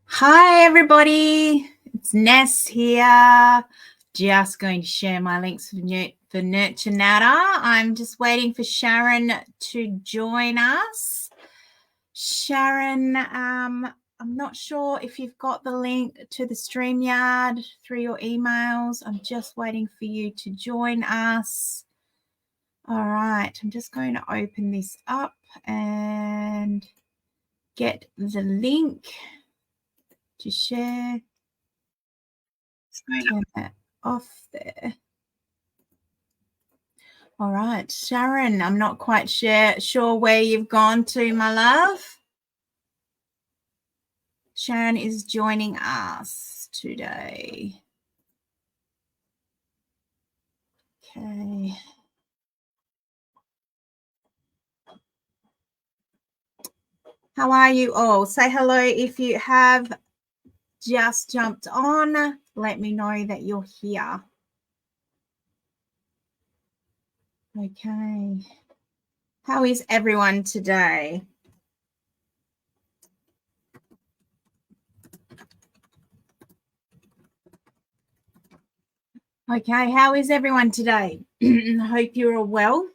Hi, everybody. It's Ness here. Just going to share my links for Nurture Natter. I'm just waiting for Sharon to join us. Sharon, I'm not sure if you've got the link to the StreamYard through your emails. I'm just waiting for you to join us. All right, I'm just going to open this up and get the link to share. Turn that off there. All right, Sharon, I'm not quite sure where you've gone to, my love. Sharon is joining us today. Okay. How are you all? Say hello if you have just jumped on. Let me know that you're here. Okay. How is everyone today? Okay, how is everyone today? I hope you're all well.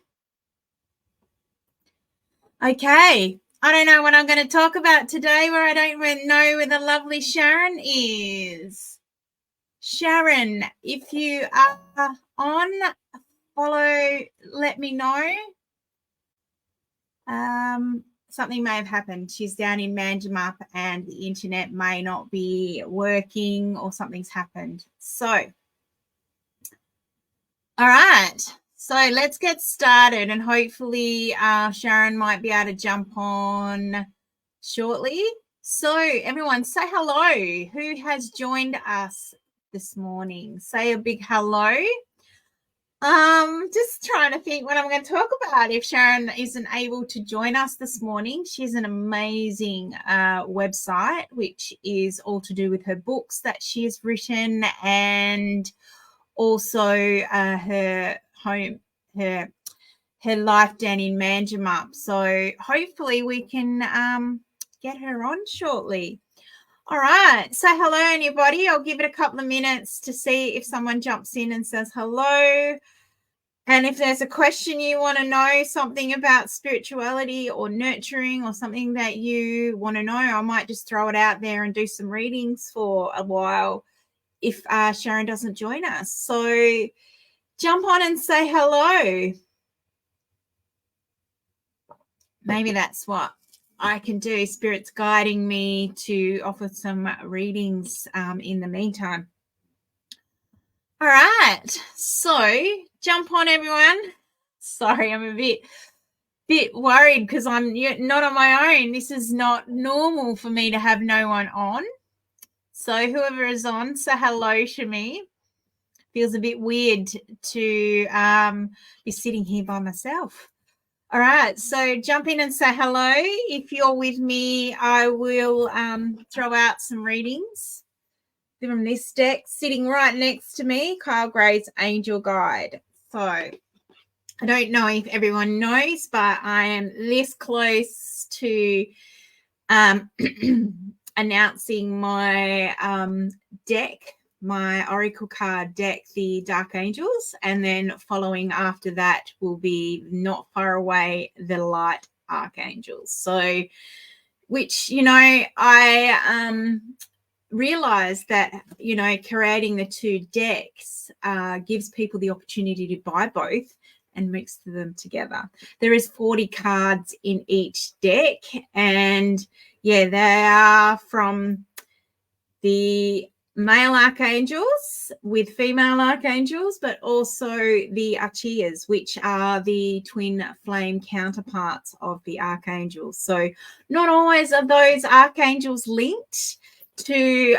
Okay, I don't know what I'm going to talk about today where I don't even know where the lovely Sharon is. Sharon, if you are on, follow, let me know. Something may have happened. She's down in Manjimup and the internet may not be working or something's happened. So, all right. So let's get started and hopefully Sharon might be able to jump on shortly. So everyone say hello. Who has joined us this morning? Say a big hello. Just trying to think what I'm going to talk about if Sharon isn't able to join us this morning. She's an amazing website, which is all to do with her books that she has written and also her home, her life down in Manjimup. So hopefully we can get her on shortly. All right. Say hello, anybody. I'll give it a couple of minutes to see if someone jumps in and says hello. And if there's a question you want to know, something about spirituality or nurturing or something that you want to know, I might just throw it out there and do some readings for a while if Sharon doesn't join us. So jump on and say hello. Maybe that's what I can do. Spirit's guiding me to offer some readings in the meantime. All right. So jump on, everyone. Sorry, I'm a bit worried because I'm not on my own. This is not normal for me to have no one on. So whoever is on, say hello to me. Feels a bit weird to be sitting here by myself. All right, so jump in and say hello. If you're with me, I will throw out some readings from this deck. Sitting right next to me, Kyle Gray's Angel Guide. So I don't know if everyone knows, but I am this close to announcing my deck, my Oracle card deck, the Dark Angels, and then following after that will be not far away, the Light Archangels. So, which, I realized that, creating the two decks gives people the opportunity to buy both and mix them together. There is 40 cards in each deck, and yeah, they are from the male archangels with female archangels, but also the Archias, which are the twin flame counterparts of the archangels. So not always are those archangels linked to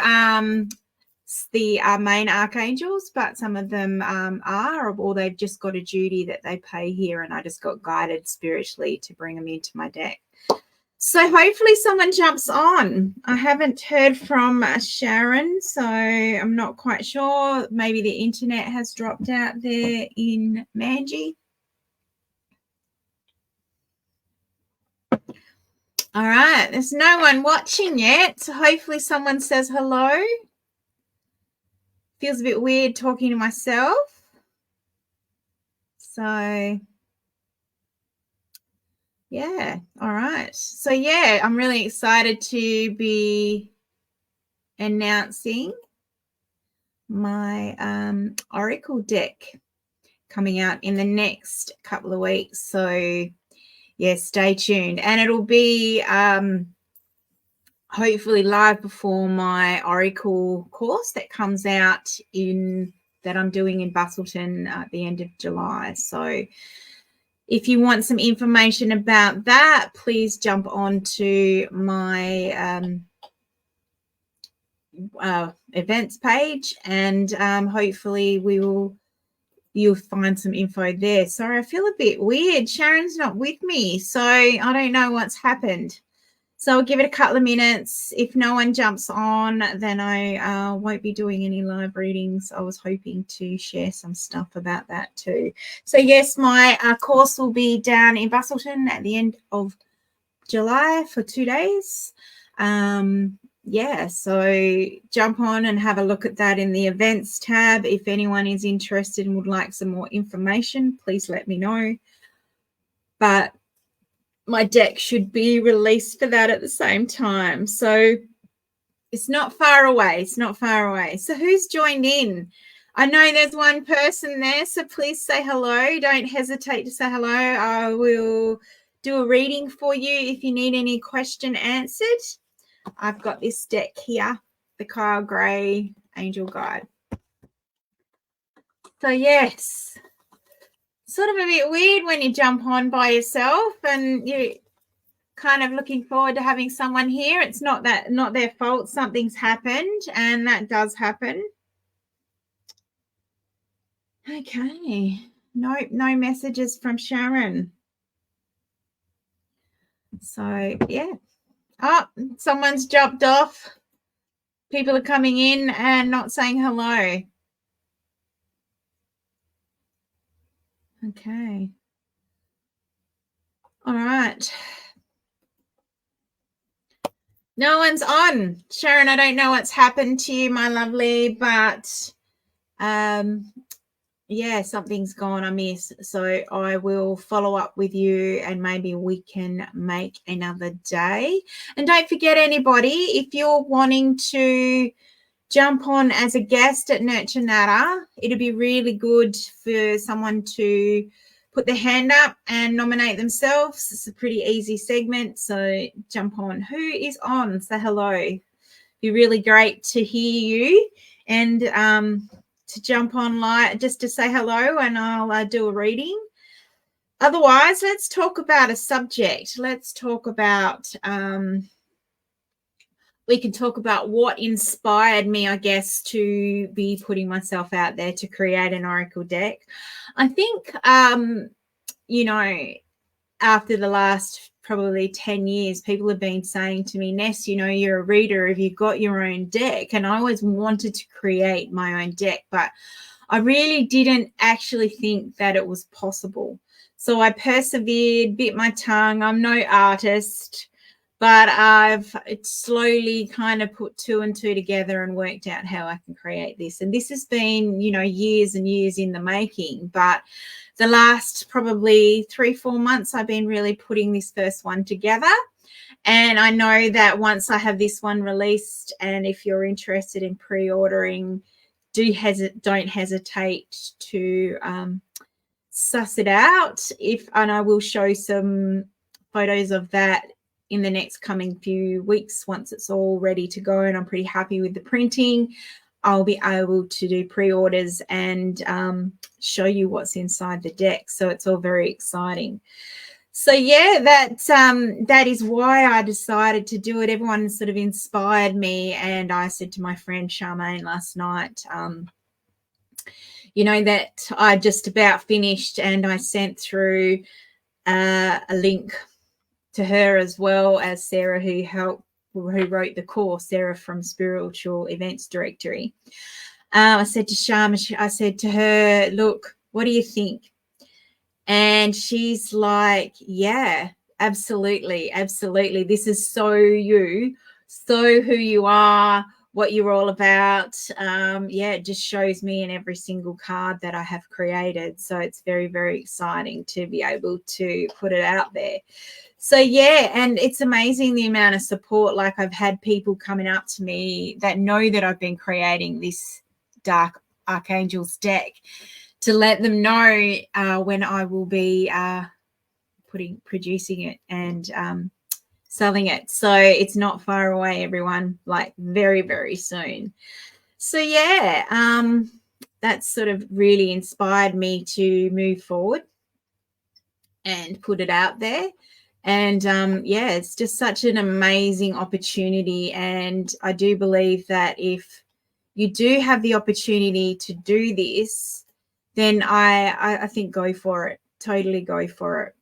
the main archangels, but some of them are, or they've just got a duty that they pay here, and I just got guided spiritually to bring them into my deck. So hopefully someone jumps on. I haven't heard from Sharon, so I'm not quite sure. Maybe the internet has dropped out there in Manji. All right, there's no one watching yet, so hopefully someone says hello. Feels a bit weird talking to myself. So, yeah, all right. So, yeah, I'm really excited to be announcing my Oracle deck coming out in the next couple of weeks. So, yeah, stay tuned. And it'll be hopefully live before my Oracle course that comes out that I'm doing in Bustleton at the end of July. So if you want some information about that, please jump on to my events page, and hopefully you'll find some info there. Sorry, I feel a bit weird. Sharon's not with me, so I don't know what's happened. So I'll give it a couple of minutes. If no one jumps on, then I won't be doing any live readings. I was hoping to share some stuff about that too. So yes, my course will be down in Bustleton at the end of July for 2 days. Yeah, so jump on and have a look at that in the events tab. If anyone is interested and would like some more information, please let me know. But my deck should be released for that at the same time. So it's not far away. It's not far away. So who's joined in? I know there's one person there, so please say hello. Don't hesitate to say hello. I will do a reading for you if you need any question answered. I've got this deck here, the Kyle Gray Angel Guide. So yes, sort of a bit weird when you jump on by yourself and you kind of looking forward to having someone here. It's not their fault. Something's happened, and that does happen. Okay. Nope, no messages from Sharon. So yeah. Oh, someone's jumped off. People are coming in and not saying hello. Okay. All right. No one's on. Sharon, I don't know what's happened to you, my lovely, but yeah, something's gone amiss. So I will follow up with you and maybe we can make another day. And don't forget, anybody, if you're wanting to jump on as a guest at Nurture Natter, it'd be really good for someone to put their hand up and nominate themselves. It's a pretty easy segment, so jump on. Who is on? Say hello. It'd be really great to hear you and to jump on live just to say hello, and I'll do a reading. Otherwise, let's talk about a subject. Let's talk about we can talk about what inspired me, I guess, to be putting myself out there to create an Oracle deck. I think, you know, after the last probably 10 years, people have been saying to me, Ness, you know, you're a reader. Have you got your own deck? And I always wanted to create my own deck, but I really didn't actually think that it was possible. So I persevered, bit my tongue. I'm no artist, but I've slowly kind of put two and two together and worked out how I can create this. And this has been, you know, years and years in the making. But the last probably 3-4 months, I've been really putting this first one together. And I know that once I have this one released, and if you're interested in pre-ordering, don't hesitate to suss it out. And I will show some photos of that in the next coming few weeks once it's all ready to go and I'm pretty happy with the printing. I'll be able to do pre-orders and show you what's inside the deck. So it's all very exciting. So yeah, that is why I decided to do it. Everyone sort of inspired me, and I said to my friend Charmaine last night, you know, that I just about finished, and I sent through a link to her as well as Sarah, who wrote the course, Sarah from Spiritual Events Directory. I said to Sharma, I said to her, look, what do you think? And she's like, yeah, Absolutely. Absolutely. This is so you, so who you are, what you're all about. Yeah, it just shows me in every single card that I have created. So it's very, very exciting to be able to put it out there. So yeah, and it's amazing the amount of support. Like I've had people coming up to me that know that I've been creating this Dark Archangels deck to let them know when I will be producing it and selling it. So it's not far away, everyone, like very, very soon. So yeah, that's sort of really inspired me to move forward and put it out there. And yeah, it's just such an amazing opportunity. And I do believe that if you do have the opportunity to do this, then I think go for it. Totally go for it.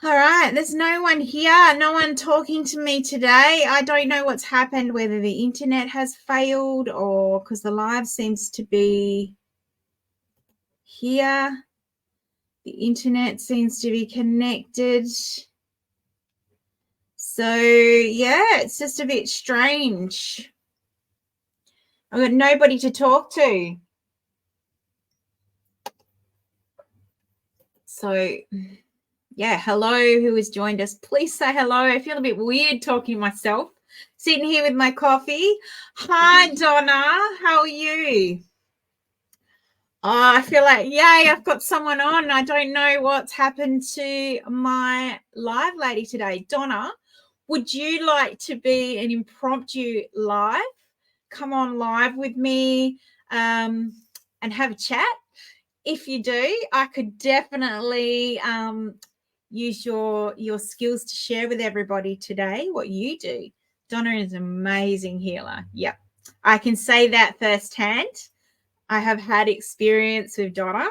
All right, there's no one here, no one talking to me today. I don't know what's happened, whether the internet has failed or because the live seems to be here. The internet seems to be connected. So, yeah, it's just a bit strange. I've got nobody to talk to. So, yeah, hello, who has joined us? Please say hello. I feel a bit weird talking to myself, sitting here with my coffee. Hi, Donna. How are you? Oh, I feel like, yay, I've got someone on. I don't know what's happened to my live lady today. Donna, would you like to be an impromptu live? Come on live with me and have a chat. If you do, I could definitely use your skills to share with everybody today what you do. Donna is an amazing healer. Yep. I can say that firsthand. I have had experience with Donna.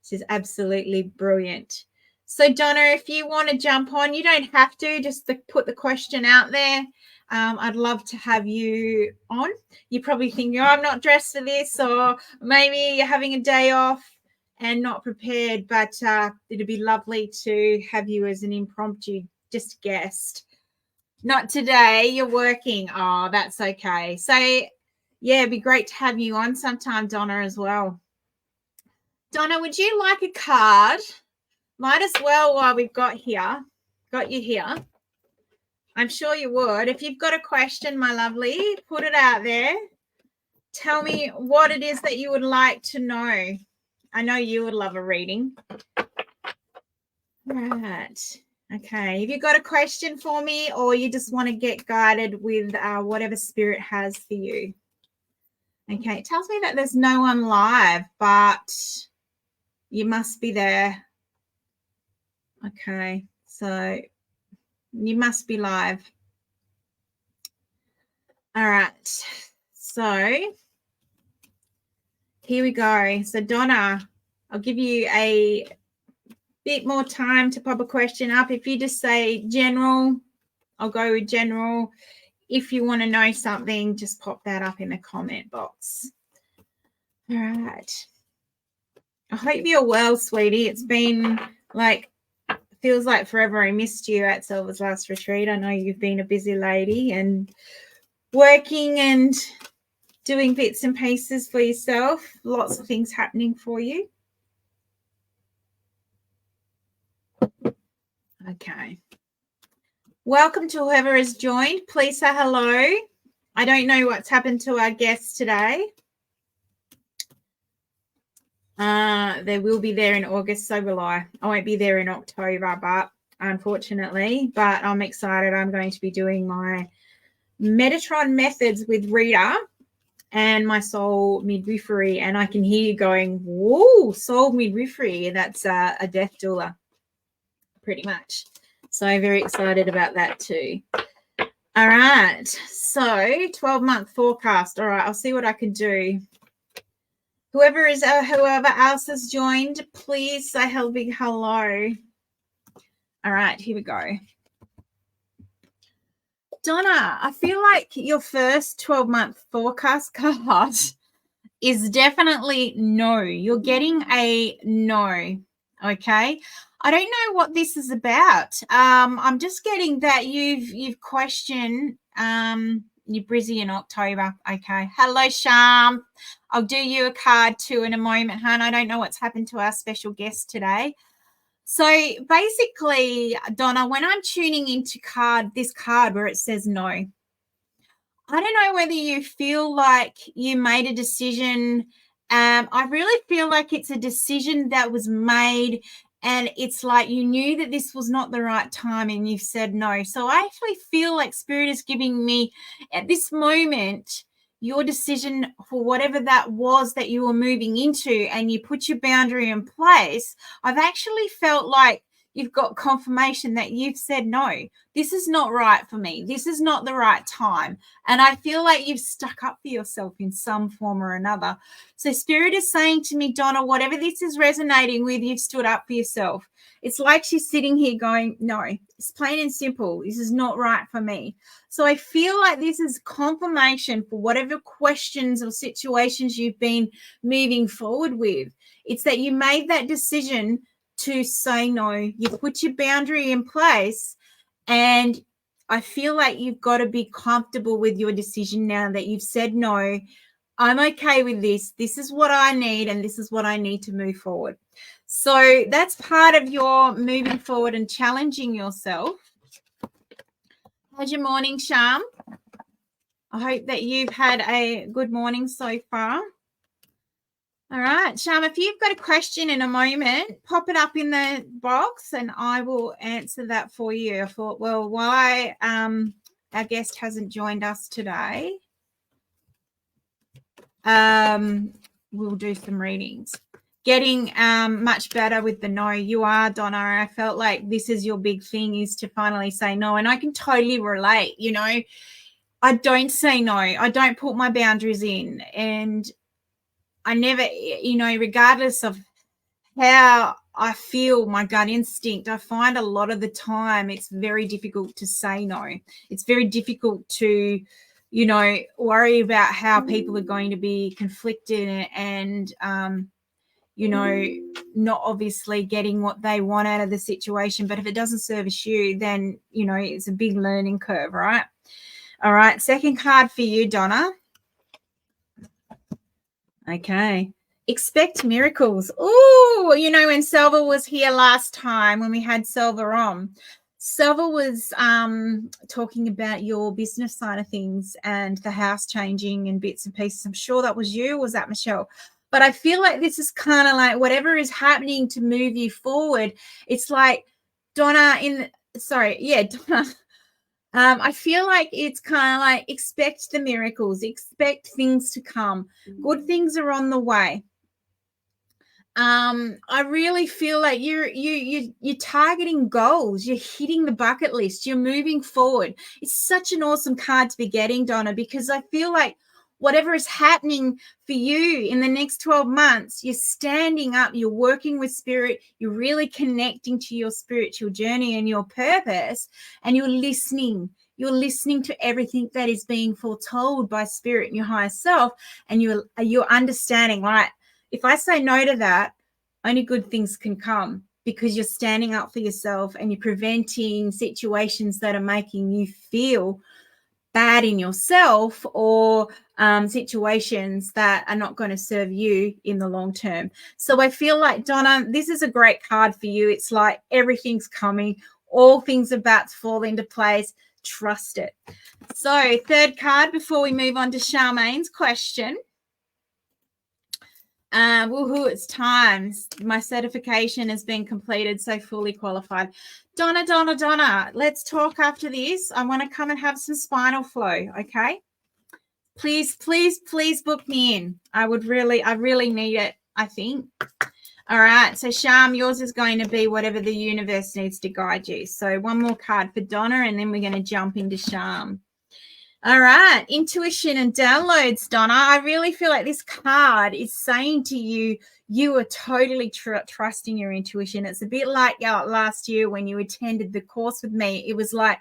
She's absolutely brilliant. So, Donna, if you want to jump on, you don't have to, just put the question out there. I'd love to have you on. You're probably thinking, oh, I'm not dressed for this, or maybe you're having a day off and not prepared, but it'd be lovely to have you as an impromptu just guest. Not today, you're working. Oh, that's okay. So, yeah, it'd be great to have you on sometime, Donna, as well. Donna, would you like a card? Might as well while we've got you here. I'm sure you would. If you've got a question, my lovely, put it out there. Tell me what it is that you would like to know. I know you would love a reading. Right. Okay. Have you got a question for me, or you just want to get guided with whatever spirit has for you? Okay. It tells me that there's no one live, but you must be there. Okay. So you must be live. All right. So here we go. So Donna, I'll give you a bit more time to pop a question up. If you just say general, I'll go with general. If you want to know something, just pop that up in the comment box. All right. I hope you're well, sweetie. It's been feels like forever I missed you at Silver's last retreat. I know you've been a busy lady and working and doing bits and pieces for yourself. Lots of things happening for you. Okay. Welcome to whoever has joined. Please say hello. I don't know what's happened to our guests today. They will be there in August, so will I. I won't be there in October, but unfortunately, but I'm excited. I'm going to be doing my Metatron methods with Rita and my soul midwifery, and I can hear you going, whoa, soul midwifery. That's a death doula, pretty much. So very excited about that too. All right. So 12-month forecast. All right. I'll see what I can do. Whoever else has joined, please say a big hello. All right. Here we go. Donna, I feel like your first 12-month forecast card is definitely no. You're getting a no. Okay. I don't know what this is about. I'm just getting that you've questioned you're busy in October. Okay. Hello, Sham. I'll do you a card too in a moment, hon. I don't know what's happened to our special guest today. So basically, Donna, when I'm tuning into this card where it says no, I don't know whether you feel like you made a decision. I really feel like it's a decision that was made, and it's like you knew that this was not the right time and you said no. So I actually feel like Spirit is giving me at this moment your decision for whatever that was that you were moving into, and you put your boundary in place. I've actually felt like you've got confirmation that you've said no. This is not right for me. This is not the right time. And I feel like you've stuck up for yourself in some form or another. So Spirit is saying to me, Donna, whatever this is resonating with, you've stood up for yourself. It's like she's sitting here going, no, it's plain and simple. This is not right for me. So I feel like this is confirmation for whatever questions or situations you've been moving forward with. It's that you made that decision to say no. You put your boundary in place, and I feel like you've got to be comfortable with your decision now that you've said no. I'm okay with this. This is what I need, and this is what I need to move forward. So that's part of your moving forward and challenging yourself. How's your morning, Sham? I hope that you've had a good morning so far. All right, Sham, if you've got a question in a moment, pop it up in the box and I will answer that for you. I thought, well, why our guest hasn't joined us today, we'll do some readings. Getting much better with the no. You are, Donna. I felt like this is your big thing, is to finally say no. And I can totally relate, you know. I don't say no. I don't put my boundaries in. And I never, you know, regardless of how I feel, my gut instinct, I find a lot of the time it's very difficult to say no. It's very difficult to, you know, worry about how people are going to be conflicted and, you know, not obviously getting what they want out of the situation. But if it doesn't service you, then, you know, it's a big learning curve, right? All right. Second card for you, Donna. Okay. Expect miracles. Oh, you know, when Selva was here last time, when we had Selva on, Selva was talking about your business side of things and the house changing and bits and pieces. I'm sure that was you, or was that Michelle? But I feel like this is kind of like whatever is happening to move you forward. It's like Donna Donna. I feel like it's kind of like expect the miracles, expect things to come. Good things are on the way. I really feel like you're targeting goals. You're hitting the bucket list. You're moving forward. It's such an awesome card to be getting, Donna, because I feel like whatever is happening for you in the next 12 months, you're standing up, you're working with Spirit, you're really connecting to your spiritual journey and your purpose, and you're listening. You're listening to everything that is being foretold by Spirit and your higher self, and you're understanding, right? If I say no to that, only good things can come, because you're standing up for yourself and you're preventing situations that are making you feel bad in yourself, or situations that are not going to serve you in the long term. So I feel like, Donna, this is a great card for you. It's like everything's coming. All things are about to fall into place. Trust it. So third card before we move on to Charmaine's question. Woohoo, it's time. My certification has been completed, so fully qualified. Donna, let's talk after this. I want to come and have some spinal flow, okay? Please book me in. I really need it, I think. All right, so Sham, yours is going to be whatever the universe needs to guide you. So one more card for Donna, and then we're going to jump into Sham. All right, intuition and downloads, Donna. I really feel like this card is saying to you, you are totally trusting your intuition. It's a bit like last year when you attended the course with me. It was like,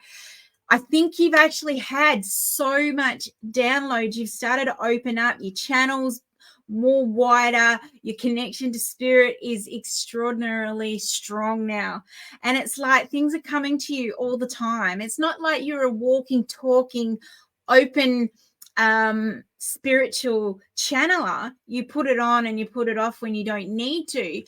I think you've actually had so much downloads. You've started to open up your channels, more wider. Your connection to spirit is extraordinarily strong now. And it's like things are coming to you all the time. It's not like you're a walking, talking, open spiritual channeler. You put it on and you put it off when you don't need to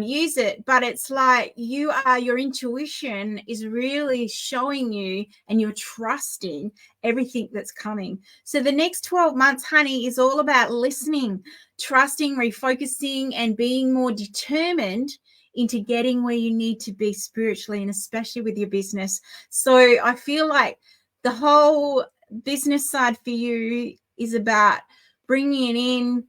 use it, but it's like your intuition is really showing you, and you're trusting everything that's coming. So the next 12 months, honey, is all about listening, trusting, refocusing, and being more determined into getting where you need to be spiritually, and especially with your business. So I feel like the whole business side for you is about bringing it in,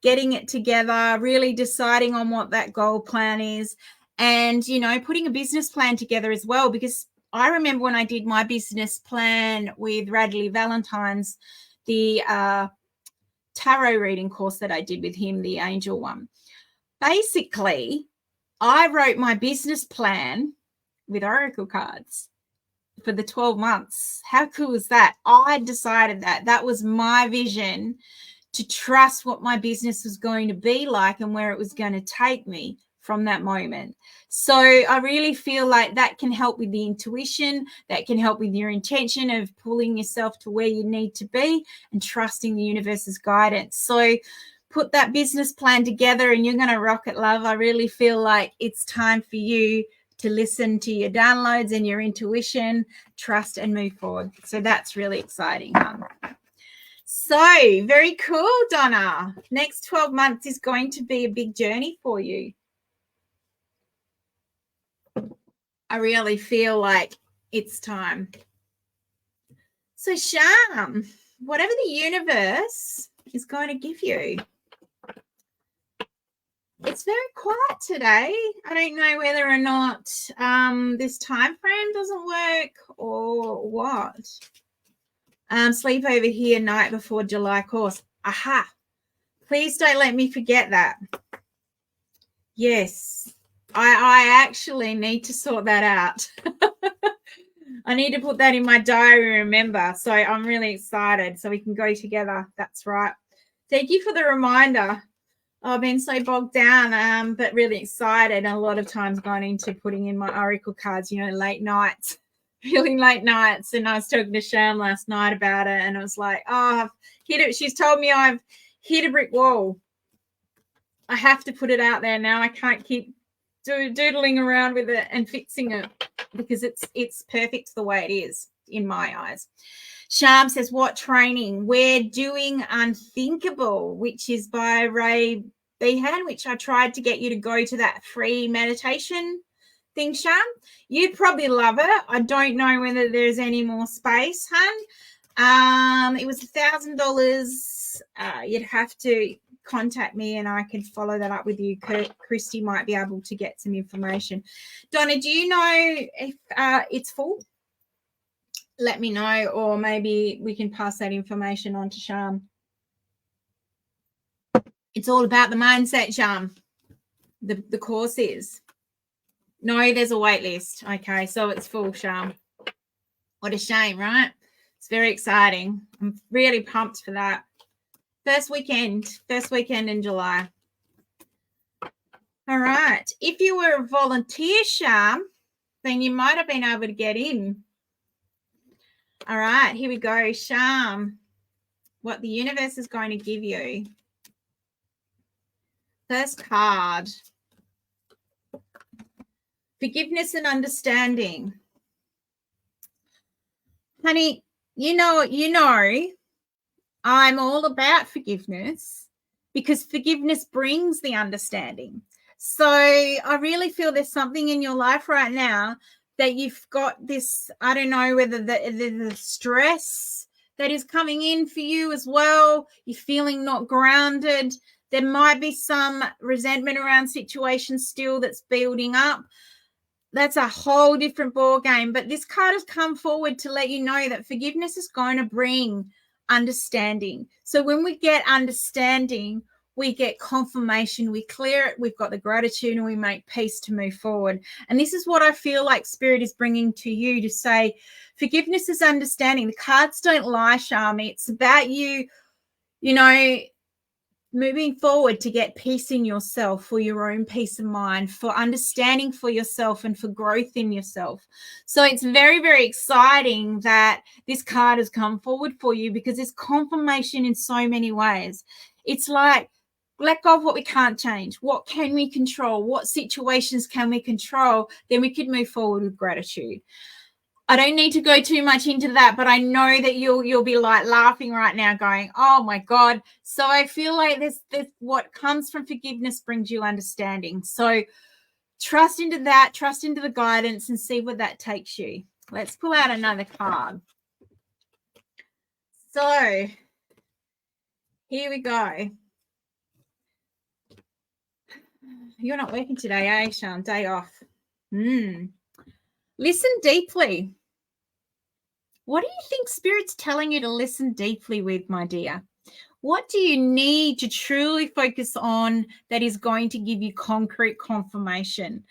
getting it together, really deciding on what that goal plan is, and, you know, putting a business plan together as well. Because I remember when I did my business plan with Radley Valentine's, the tarot reading course that I did with him, the angel one. Basically, I wrote my business plan with oracle cards for the 12 months. How cool is that? I decided that was my vision, to trust what my business was going to be like and where it was going to take me from that moment. So I really feel like that can help with the intuition, that can help with your intention of pulling yourself to where you need to be and trusting the universe's guidance. So put that business plan together and you're going to rock it, love. I really feel like it's time for you to listen to your downloads and your intuition, trust, and move forward. So that's really exciting, hon. So very cool, Donna. Next 12 months is going to be a big journey for you. I really feel like it's time. So, Sharon, whatever the universe is going to give you, it's very quiet today. I don't know whether or not this time frame doesn't work or what. Sleep over here night before July course. Aha. Please don't let me forget that. Yes. I actually need to sort that out. I need to put that in my diary, remember. So I'm really excited so we can go together. That's right. Thank you for the reminder. I've been so bogged down, but really excited. And a lot of times gone into putting in my oracle cards, you know, late nights, really late nights. And I was talking to Sharon last night about it, and I was like, oh, I've hit it. She's told me I've hit a brick wall. I have to put it out there now. I can't keep doodling around with it and fixing it, because it's perfect the way it is in my eyes. Sham says, what training? We're doing Unthinkable, which is by Ray Behan, which I tried to get you to go to that free meditation thing, Sham. You'd probably love it. I don't know whether there's any more space, hun. It was $1,000. You'd have to contact me and I can follow that up with you. Christy might be able to get some information. Donna, do you know if it's full? Let me know, or maybe we can pass that information on to Sham. It's all about the mindset, Sham. The course is. No, there's a wait list. Okay, so it's full, Sham. What a shame, right? It's very exciting. I'm really pumped for that. First weekend in July. All right. If you were a volunteer, Sham, then you might have been able to get in. All right, here we go. Sham, what the universe is going to give you. First card. Forgiveness and understanding. Honey, you know, I'm all about forgiveness, because forgiveness brings the understanding. So I really feel there's something in your life right now that you've got this, I don't know whether the stress that is coming in for you as well. You're feeling not grounded. There might be some resentment around situations still that's building up. That's a whole different ball game. But this card has come forward to let you know that forgiveness is going to bring understanding. So when we get understanding, we get confirmation, we clear it, we've got the gratitude, and we make peace to move forward. And this is what I feel like Spirit is bringing to you, to say forgiveness is understanding. The cards don't lie, Shami. It's about you, you know, moving forward to get peace in yourself, for your own peace of mind, for understanding for yourself, and for growth in yourself. So it's very, very exciting that this card has come forward for you, because it's confirmation in so many ways. It's like, let go of what we can't change. What can we control? What situations can we control? Then we could move forward with gratitude. I don't need to go too much into that, but I know that you'll be like laughing right now going, oh my God. So I feel like this what comes from forgiveness brings you understanding. So trust into that, trust into the guidance, and see where that takes you. Let's pull out another card. So here we go. You're not working today, eh, Sharon? Day off. Listen deeply. What do you think Spirit's telling you to listen deeply with, my dear? What do you need to truly focus on that is going to give you concrete confirmation?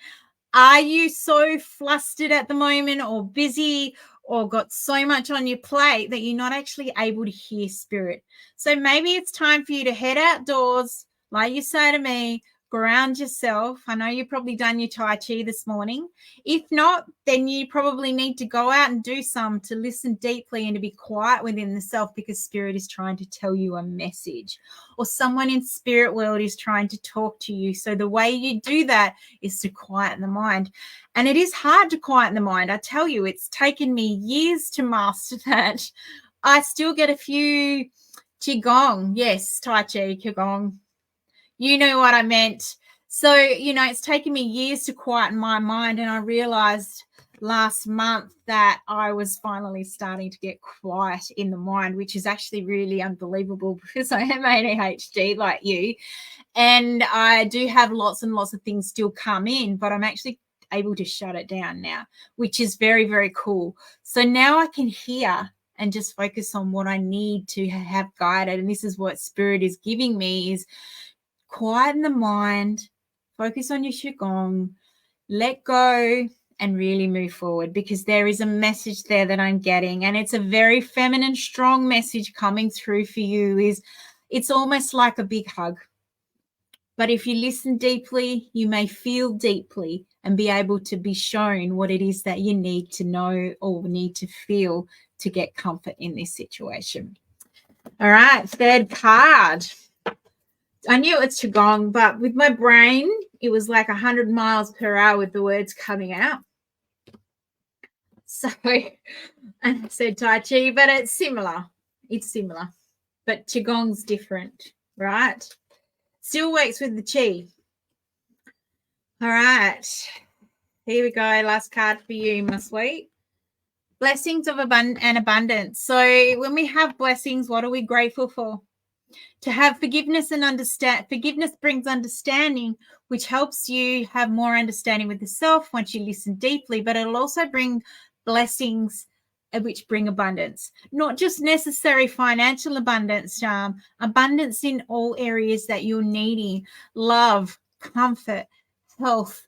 Are you so flustered at the moment, or busy, or got so much on your plate that you're not actually able to hear Spirit? So maybe it's time for you to head outdoors, like you say to me, ground yourself. I know you've probably done your Tai Chi this morning. If not, then you probably need to go out and do some, to listen deeply and to be quiet within the self, because Spirit is trying to tell you a message, or someone in spirit world is trying to talk to you. So the way you do that is to quieten the mind. And it is hard to quieten the mind. I tell you, it's taken me years to master that. I still get a few Qigong. Yes, Tai Chi, Qigong. You know what I meant. So, it's taken me years to quieten my mind, and I realized last month that I was finally starting to get quiet in the mind, which is actually really unbelievable, because I am ADHD like you, and I do have lots and lots of things still come in, but I'm actually able to shut it down now, which is very, very cool. So now I can hear and just focus on what I need to have guided. And this is what Spirit is giving me, is quieten the mind, focus on your Qigong, let go, and really move forward, because there is a message there that I'm getting, and it's a very feminine, strong message coming through for you. It's almost like a big hug. But if you listen deeply, you may feel deeply and be able to be shown what it is that you need to know or need to feel to get comfort in this situation. All right, third card. I knew it's Qigong, but with my brain, it was like 100 miles per hour with the words coming out. So, and I said Tai Chi, but it's similar. It's similar, but Qigong's different, right? Still works with the Qi. All right. Here we go. Last card for you, my sweet. Blessings of abundance. So when we have blessings, what are we grateful for? To have forgiveness and understand. Forgiveness brings understanding, which helps you have more understanding with yourself once you listen deeply, but it'll also bring blessings, which bring abundance. Not just necessary financial abundance, abundance in all areas that you're needing. Love, comfort, health,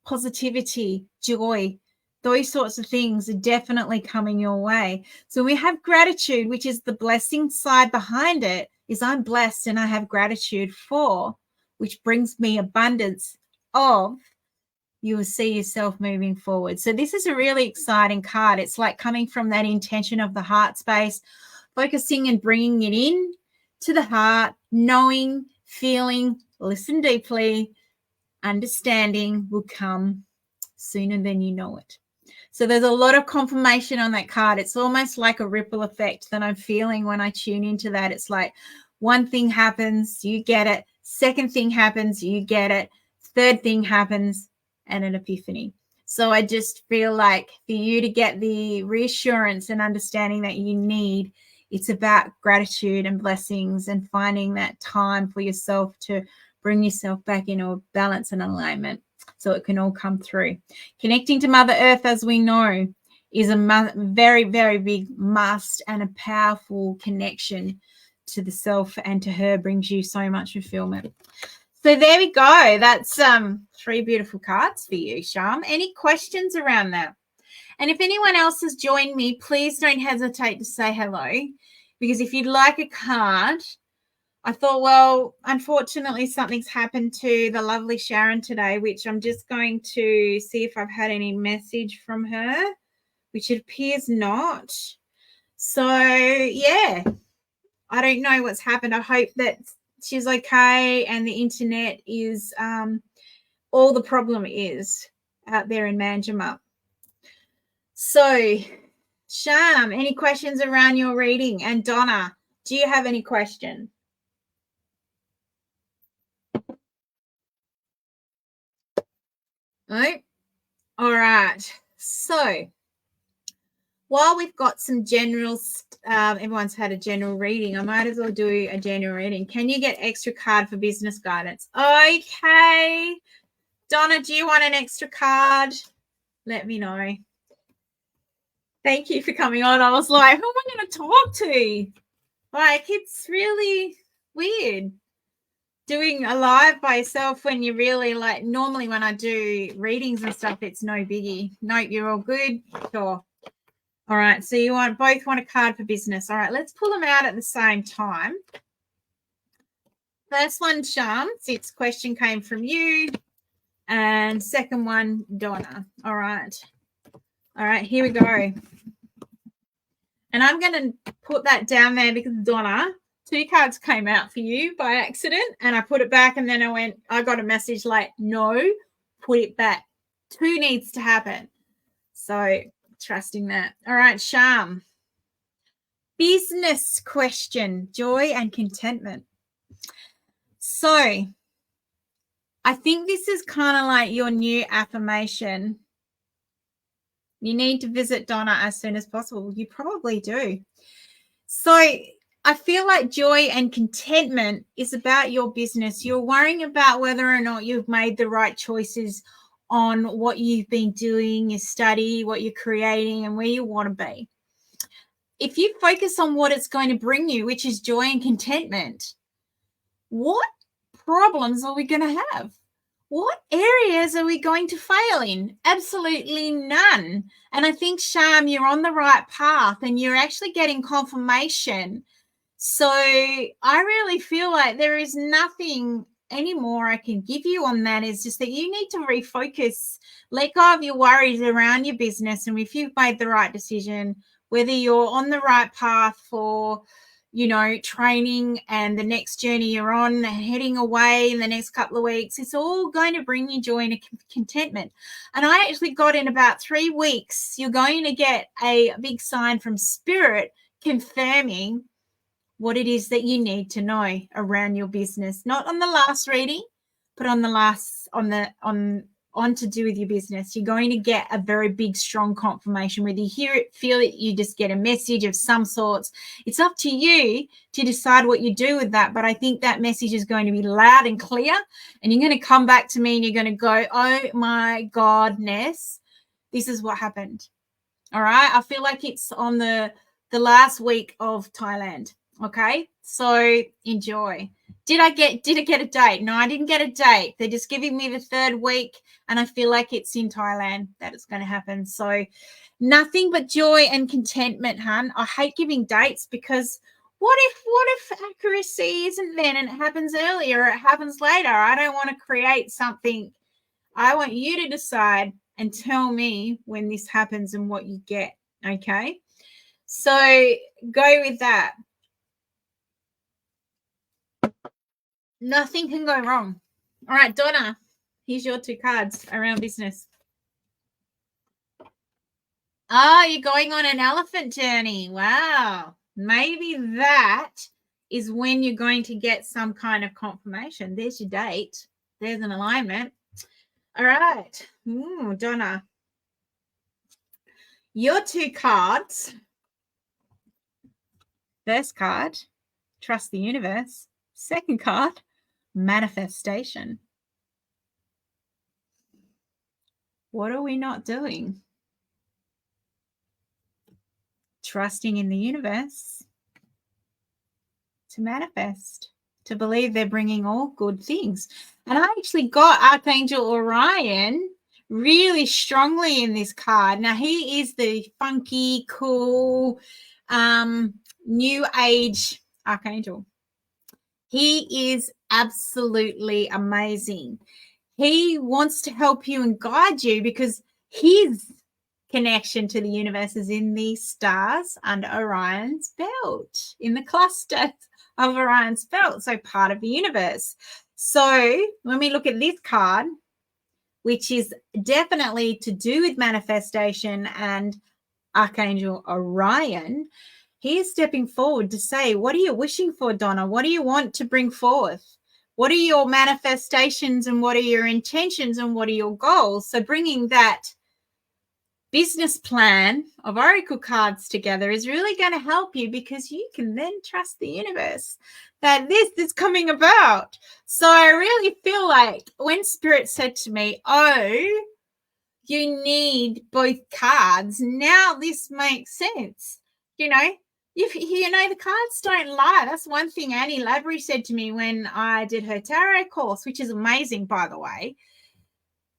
positivity, joy. Those sorts of things are definitely coming your way. So we have gratitude, which is the blessing side behind it, is I'm blessed and I have gratitude for, which brings me abundance of. You will see yourself moving forward. So this is a really exciting card. It's like coming from that intention of the heart space, focusing and bringing it in to the heart, knowing, feeling, listen deeply, understanding will come sooner than you know it. So there's a lot of confirmation on that card. It's almost like a ripple effect that I'm feeling when I tune into that. It's like one thing happens, you get it. Second thing happens, you get it. Third thing happens, and an epiphany. So I just feel like for you to get the reassurance and understanding that you need, it's about gratitude and blessings and finding that time for yourself to bring yourself back into balance and alignment, so it can all come through. Connecting to Mother Earth, as we know, is a very, very big must, and a powerful connection to the self and to her brings you so much fulfillment. So there we go. That's 3 beautiful cards for you, Sham. Any questions around that? And if anyone else has joined me, please don't hesitate to say hello, because if you'd like a card I thought, well, unfortunately, something's happened to the lovely Sharon today, which I'm just going to see if I've had any message from her, which it appears not. So, yeah, I don't know what's happened. I hope that she's okay and the internet is all the problem is out there in Manjimup. So, Sham, any questions around your reading? And Donna, do you have any questions? No? All right. So, while we've got some general, everyone's had a general reading, I might as well do a general reading. Can you get extra card for business guidance? Okay. Donna, do you want an extra card? Let me know. Thank you for coming on. I was like, who am I going to talk to? Like, it's really weird doing a live by yourself when you really like, normally when I do readings and stuff, it's no biggie. Nope, you're all good. Sure. All right, so you both want a card for business. All right, let's pull them out at the same time. First one, Shams, its question came from you. And second one, Donna. All right, here we go. And I'm going to put that down there because, Donna, 2 cards came out for you by accident. And I put it back and then I got a message like, no, put it back. 2 needs to happen. So trusting that. All right, Sham. Business question, joy and contentment. So I think this is kind of like your new affirmation. You need to visit Donna as soon as possible. You probably do. So I feel like joy and contentment is about your business. You're worrying about whether or not you've made the right choices on what you've been doing, your study, what you're creating, and where you want to be. If you focus on what it's going to bring you, which is joy and contentment, what problems are we going to have? What areas are we going to fail in? Absolutely none. And I think, Sham, you're on the right path and you're actually getting confirmation. So I really feel like there is nothing anymore I can give you on that. It's just that you need to refocus, let go of your worries around your business. And if you've made the right decision, whether you're on the right path for, training and the next journey you're on, heading away in the next couple of weeks, it's all going to bring you joy and contentment. And I actually got in about 3 weeks, you're going to get a big sign from Spirit confirming what it is that you need to know around your business, not on the last reading, but on to do with your business. You're going to get a very big, strong confirmation. Whether you hear it, feel it, you just get a message of some sorts. It's up to you to decide what you do with that. But I think that message is going to be loud and clear. And you're going to come back to me and you're going to go, oh my God, Ness, this is what happened. All right. I feel like it's on the last week of Thailand. Okay. So enjoy. Did I get a date? No, I didn't get a date. They're just giving me the 3rd week, and I feel like it's in Thailand that it's going to happen. So nothing but joy and contentment, hun. I hate giving dates because what if accuracy isn't then and it happens earlier or it happens later? I don't want to create something. I want you to decide and tell me when this happens and what you get. Okay. So go with that. Nothing can go wrong. All right, Donna, here's your 2 cards around business. Oh, you're going on an elephant journey. Wow. Maybe that is when you're going to get some kind of confirmation. There's your date. There's an alignment. All right. Donna, your 2 cards. First card, trust the universe. Second card, manifestation. What are we not doing? Trusting in the universe to manifest, to believe they're bringing all good things. And I actually got Archangel Orion really strongly in this card. Now, he is the funky, cool, new age archangel. He is absolutely amazing. He wants to help you and guide you because his connection to the universe is in the stars under Orion's belt, in the clusters of Orion's belt, so part of the universe. So when we look at this card, which is definitely to do with manifestation and Archangel Orion, he is stepping forward to say, what are you wishing for, Donna? What do you want to bring forth? What are your manifestations and what are your intentions and what are your goals? So bringing that business plan of oracle cards together is really going to help you because you can then trust the universe that this is coming about. So I really feel like when Spirit said to me, oh, you need both cards, now this makes sense. You know, the cards don't lie. That's one thing Annie Lavery said to me when I did her tarot course, which is amazing, by the way.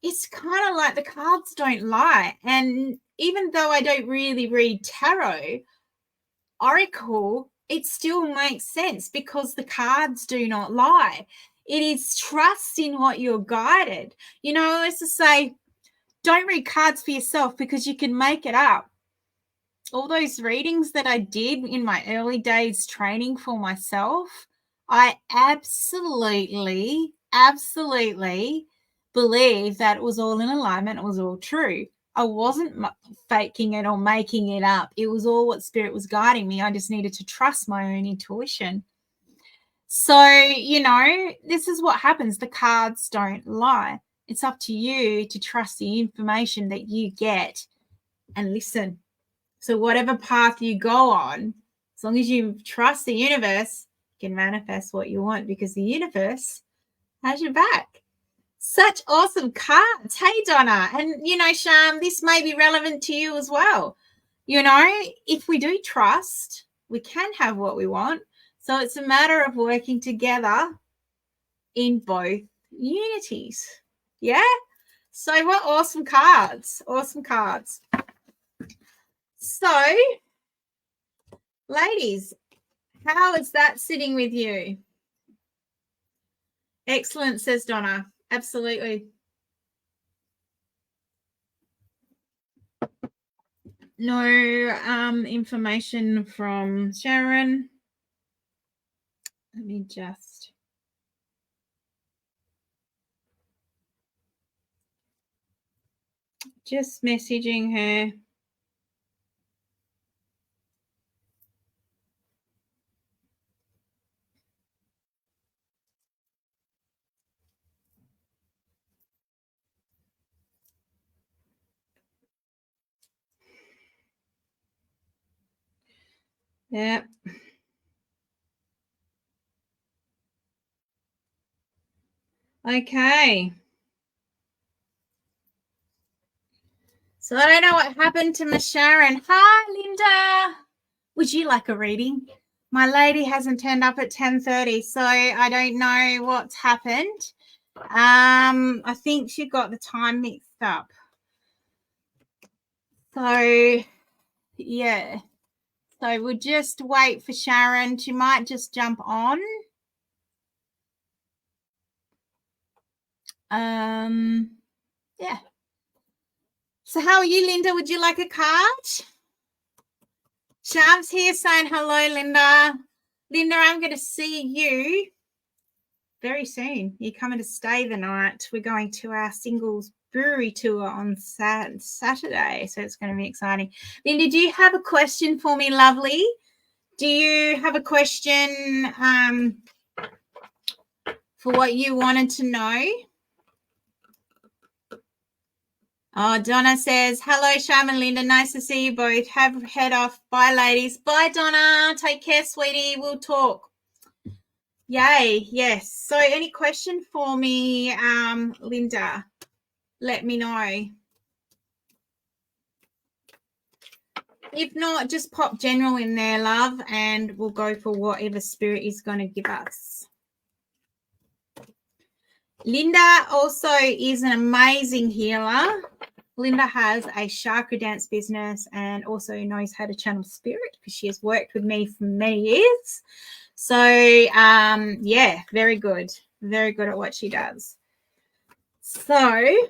It's kind of like the cards don't lie. And even though I don't really read tarot, oracle, it still makes sense because the cards do not lie. It is trust in what you're guided. You know, it's to say, don't read cards for yourself because you can make it up. All those readings that I did in my early days training for myself, I absolutely believe that it was all in alignment. It was all true. I wasn't faking it or making it up. It was all what Spirit was guiding me. I just needed to trust my own intuition. So, you know, this is what happens. The cards don't lie. It's up to you to trust the information that you get and listen. So whatever path you go on, as long as you trust the universe, you can manifest what you want because the universe has your back. Such awesome cards. Hey, Donna. And, you know, Sham, this may be relevant to you as well. You know, if we do trust, we can have what we want. So it's a matter of working together in both unities. Yeah? So what awesome cards. Awesome cards. So, ladies, how is that sitting with you? Excellent, says Donna. Absolutely. No information from Sharon. Let me just messaging her. Yep. Okay. So I don't know what happened to Miss Sharon. Hi, Linda. Would you like a reading? My lady hasn't turned up at 10:30, so I don't know what's happened. I think she got the time mixed up. So, yeah. So we'll just wait for Sharon. She might just jump on. Yeah. So how are you, Linda? Would you like a card? Sham's here saying hello, Linda. Linda, I'm going to see you very soon. You're coming to stay the night. We're going to our singles brewery tour on Saturday, so it's going to be exciting. Linda, do you have a question for me, lovely? Do you have a question for what you wanted to know? Oh, Donna says, hello, Sham and Linda. Nice to see you both. Have head off. Bye, ladies. Bye, Donna. Take care, sweetie. We'll talk. Yay. Yes. So any question for me, Linda? Let me know. If not, just pop general in there, love, and we'll go for whatever Spirit is going to give us. Linda also is an amazing healer. Linda has a chakra dance business and also knows how to channel spirit because she has worked with me for many years. So, yeah, very good. Very good at what she does. So,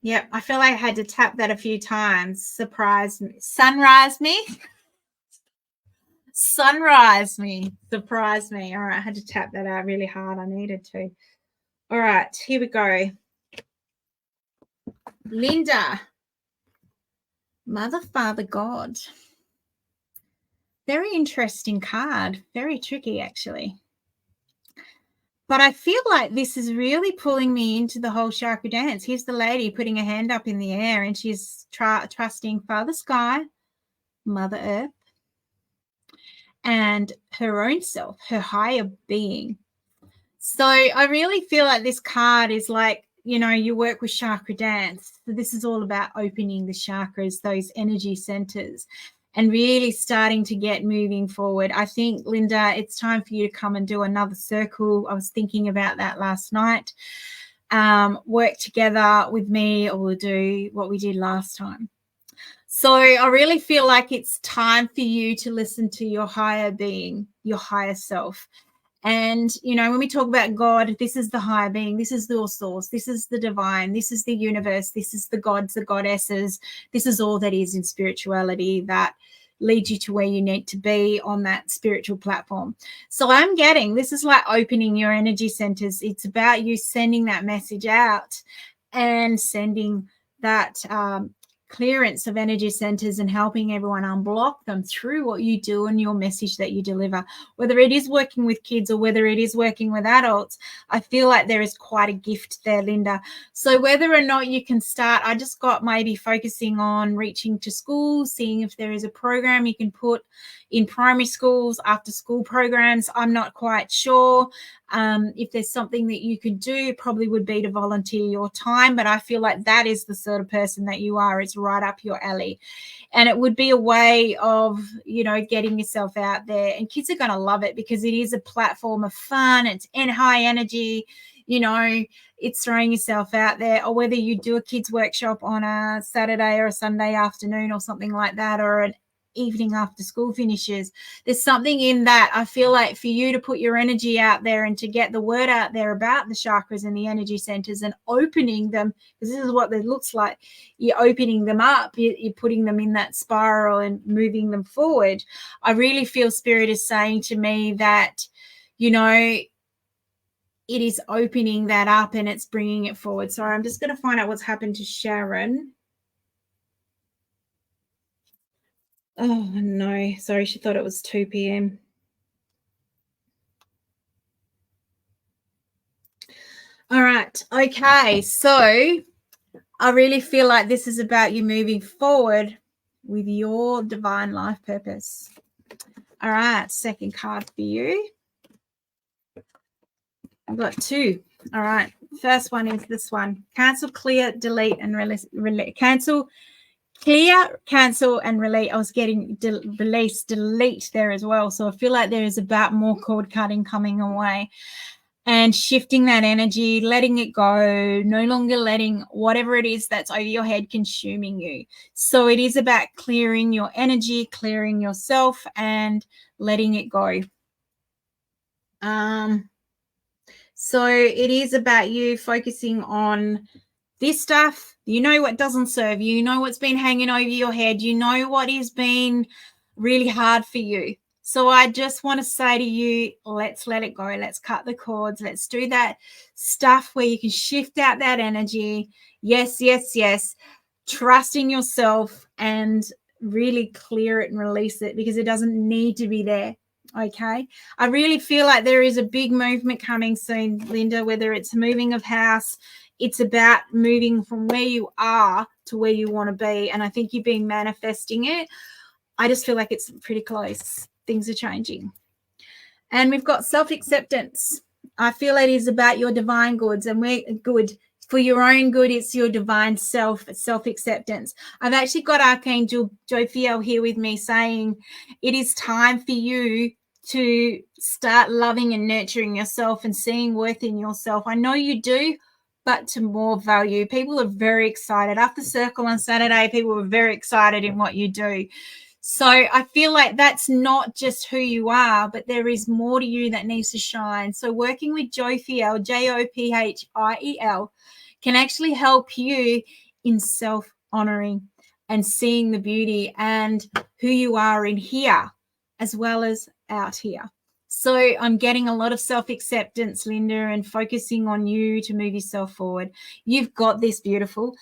yep, I feel like I had to tap that a few times. Surprise me. Sunrise me. Sunrise me. Surprise me. All right, I had to tap that out really hard. I needed to. All right, here we go. Linda. Mother, Father, God. Very interesting card. Very tricky, actually. But I feel like this is really pulling me into the whole chakra dance. Here's the lady putting her hand up in the air, and she's trusting Father Sky, Mother Earth, and her own self, her higher being. So I really feel like this card is like, you know, you work with chakra dance. So this is all about opening the chakras, those energy centers, and really starting to get moving forward. I think, Linda, it's time for you to come and do another circle. I was thinking about that last night. Work together with me, or we'll do what we did last time. So I really feel like it's time for you to listen to your higher being, your higher self. And, you know, when we talk about God, this is the higher being, this is your source, this is the divine, this is the universe, this is the gods, the goddesses, this is all that is in spirituality that leads you to where you need to be on that spiritual platform. So I'm getting, this is like opening your energy centers. It's about you sending that message out and sending that clearance of energy centers and helping everyone unblock them through what you do and your message that you deliver, whether it is working with kids or whether it is working with adults. I feel like there is quite a gift there, Linda. So whether or not you can start, I just got maybe focusing on reaching to schools, seeing if there is a program you can put in primary schools, after school programs. I'm not quite sure. If there's something that you could do, it probably would be to volunteer your time, but I feel like that is the sort of person that you are. It's right up your alley, and it would be a way of, you know, getting yourself out there, and kids are going to love it because it is a platform of fun. It's high energy, you know, it's throwing yourself out there. Or whether you do a kids workshop on a Saturday or a Sunday afternoon or something like that, or an evening after school finishes, there's something in that. I feel like for you to put your energy out there and to get the word out there about the chakras and the energy centers and opening them, because this is what it looks like. You're opening them up, you're putting them in that spiral and moving them forward. I really feel Spirit is saying to me that, you know, it is opening that up and it's bringing it forward. Sorry, I'm just going to find out what's happened to Sharon. Oh, no. Sorry, she thought it was 2 p.m. All right. Okay. So I really feel like this is about you moving forward with your divine life purpose. All right. Second card for you. I've got 2. All right. First one is this one. Cancel, clear, delete, and release. Cancel, clear, cancel, and release. I was getting release, delete there as well. So I feel like there is about more cord cutting coming away and shifting that energy, letting it go, no longer letting whatever it is that's over your head consuming you. So it is about clearing your energy, clearing yourself, and letting it go. So it is about you focusing on this stuff. You know what doesn't serve you. You know what's been hanging over your head. You know what has been really hard for you. So I just want to say to you, let's let it go. Let's cut the cords. Let's do that stuff where you can shift out that energy. Yes, yes, yes. Trust in yourself and really clear it and release it, because it doesn't need to be there. Okay. I really feel like there is a big movement coming soon, Linda, whether it's moving of house. It's about moving from where you are to where you want to be. And I think you've been manifesting it. I just feel like it's pretty close. Things are changing. And we've got self-acceptance. I feel it is about your divine goods, and we're good. For your own good, it's your divine self-acceptance. I've actually got Archangel Jophiel here with me saying it is time for you to start loving and nurturing yourself and seeing worth in yourself. I know you do, but to more value. People are very excited. After Circle on Saturday, people were very excited in what you do. So I feel like that's not just who you are, but there is more to you that needs to shine. So working with Jophiel, Jophiel, can actually help you in self-honoring and seeing the beauty and who you are in here as well as out here. So I'm getting a lot of self-acceptance, Linda, and focusing on you to move yourself forward. You've got this, beautiful.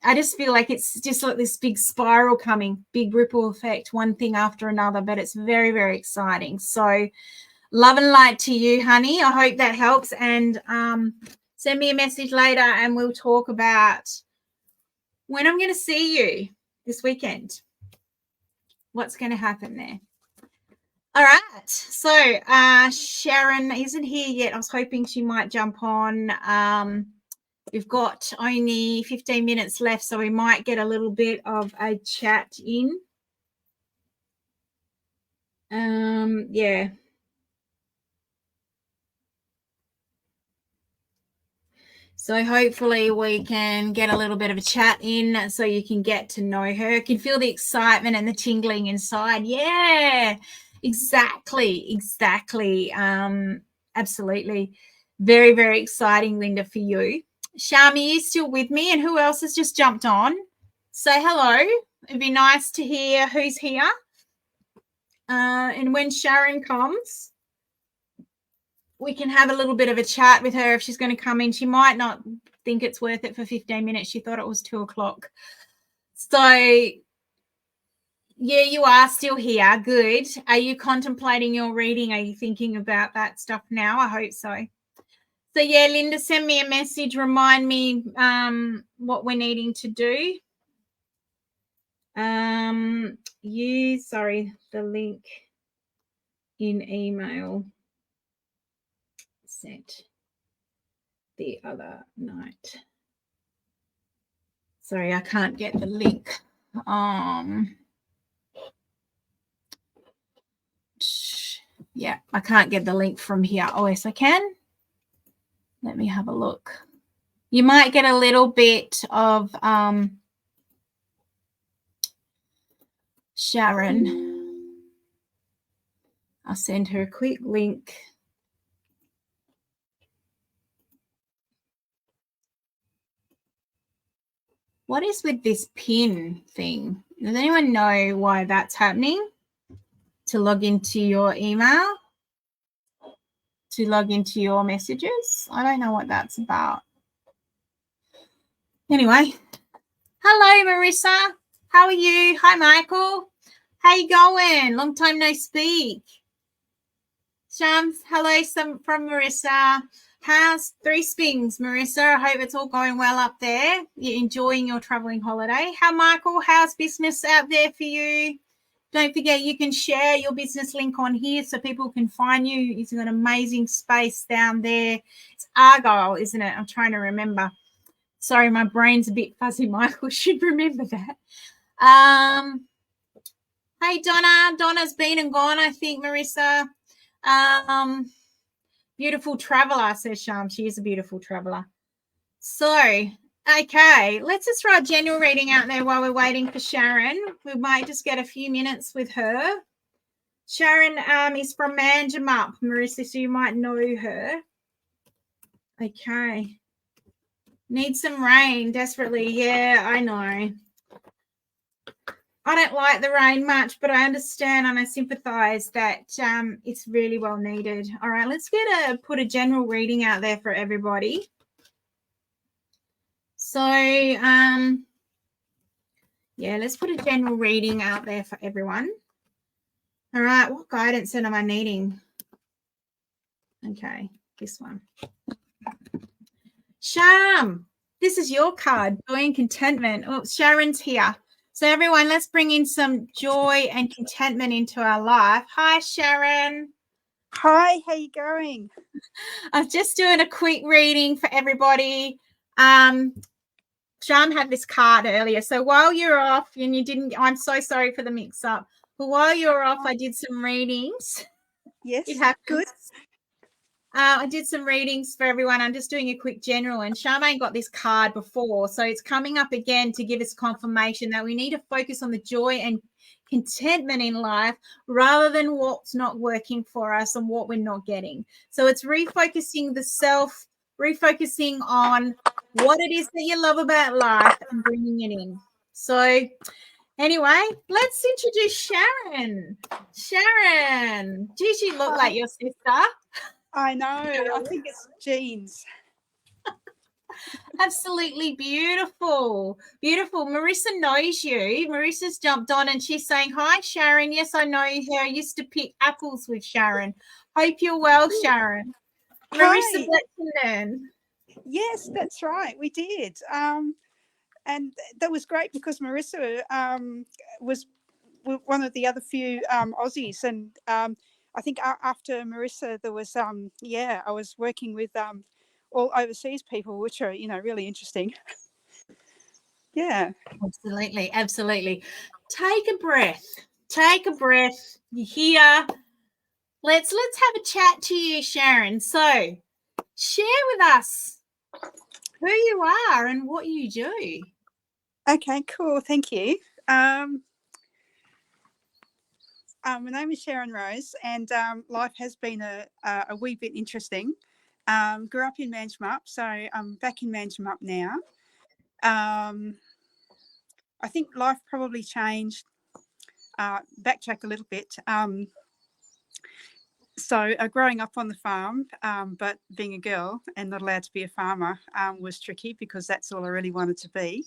I just feel like it's just like this big spiral coming, big ripple effect, one thing after another, but it's very, very exciting. So love and light to you, honey. I hope that helps. And send me a message later and we'll talk about when I'm going to see you this weekend. What's going to happen there? All right. So Sharon isn't here yet. I was hoping she might jump on. We've got only 15 minutes left, so we might get a little bit of a chat in. Yeah. So hopefully we can get a little bit of a chat in so you can get to know her. You can feel the excitement and the tingling inside. Yeah, exactly. Absolutely. Very, very exciting, Linda, for you. Shami, you still with me? And who else has just jumped on? Say hello. It'd be nice to hear who's here. And when Sharon comes, we can have a little bit of a chat with her if she's going to come in. She might not think it's worth it for 15 minutes. She thought it was 2:00. So, yeah, you are still here. Good. Are you contemplating your reading? Are you thinking about that stuff now? I hope so. So, yeah, Linda, send me a message. Remind me what we're needing to do. The link in email sent the other night. Sorry, I can't get the link. Yeah, I can't get the link from here. Oh, yes, I can. Let me have a look. You might get a little bit of Sharon. I'll send her a quick link. What is with this pin thing? Does anyone know why that's happening? To log into your email? To log into your messages? I don't know what that's about. Anyway. Hello, Marissa. How are you? Hi, Michael. How you going? Long time no speak. Shams, hello from Marissa. How's Three Springs, Marissa? I hope it's all going well up there. You're enjoying your traveling holiday. How, Michael? How's business out there for you? Don't forget you can share your business link on here so people can find you. It's an amazing space down there. It's Argyle, isn't it? I'm trying to remember. Sorry, my brain's a bit fuzzy. Michael should remember that. Hey, Donna. Donna's been and gone, I think, Marissa. Beautiful traveler, says Sham. She is a beautiful traveler. So, okay, let's just throw a general reading out there while we're waiting for Sharon. We might just get a few minutes with her. Sharon is from Manjimup, Marissa, so you might know her. Okay. Need some rain desperately. Yeah, I know. I don't like the rain much, but I understand and I sympathize that it's really well needed. All right, let's put a general reading out there for everybody. So, yeah, let's put a general reading out there for everyone. All right, what guidance am I needing? Okay, this one. Sham, this is your card, joy and contentment. Oh, Sharon's here. So everyone, let's bring in some joy and contentment into our life. Hi, Sharon. Hi, how you going? I'm just doing a quick reading for everybody. Sham had this card earlier. So while you're off and you didn't, I'm so sorry for the mix up. But while you're off, I did some readings. Yes, it happens. good. I did some readings for everyone. I'm just doing a quick general, and Charmaine got this card before, so it's coming up again to give us confirmation that we need to focus on the joy and contentment in life rather than what's not working for us and what we're not getting. So it's refocusing the self, refocusing on what it is that you love about life and bringing it in. So anyway, let's introduce Sharon. Sharon, does she look like your sister? I know. I think it's genes. Absolutely beautiful. Beautiful. Marissa knows you. Marissa's jumped on and she's saying, hi, Sharon. Yes, I know her. I used to pick apples with Sharon. Hope you're well, Sharon. Marissa Hi. Blackton. Yes, that's right. We did. And that was great because Marissa was one of the other few Aussies. And I think after Marissa, there was, I was working with all overseas people, which are, really interesting. Yeah. Absolutely. Absolutely. Take a breath. Take a breath. You're here. Let's have a chat to you, Sharon. So share with us who you are and what you do. Okay, cool. Thank you. My name is Sharon Rose, and life has been a wee bit interesting. Grew up in Manjimup, so I'm back in Manjimup now. I think life probably changed. Backtrack a little bit. So growing up on the farm, but being a girl and not allowed to be a farmer was tricky because that's all I really wanted to be.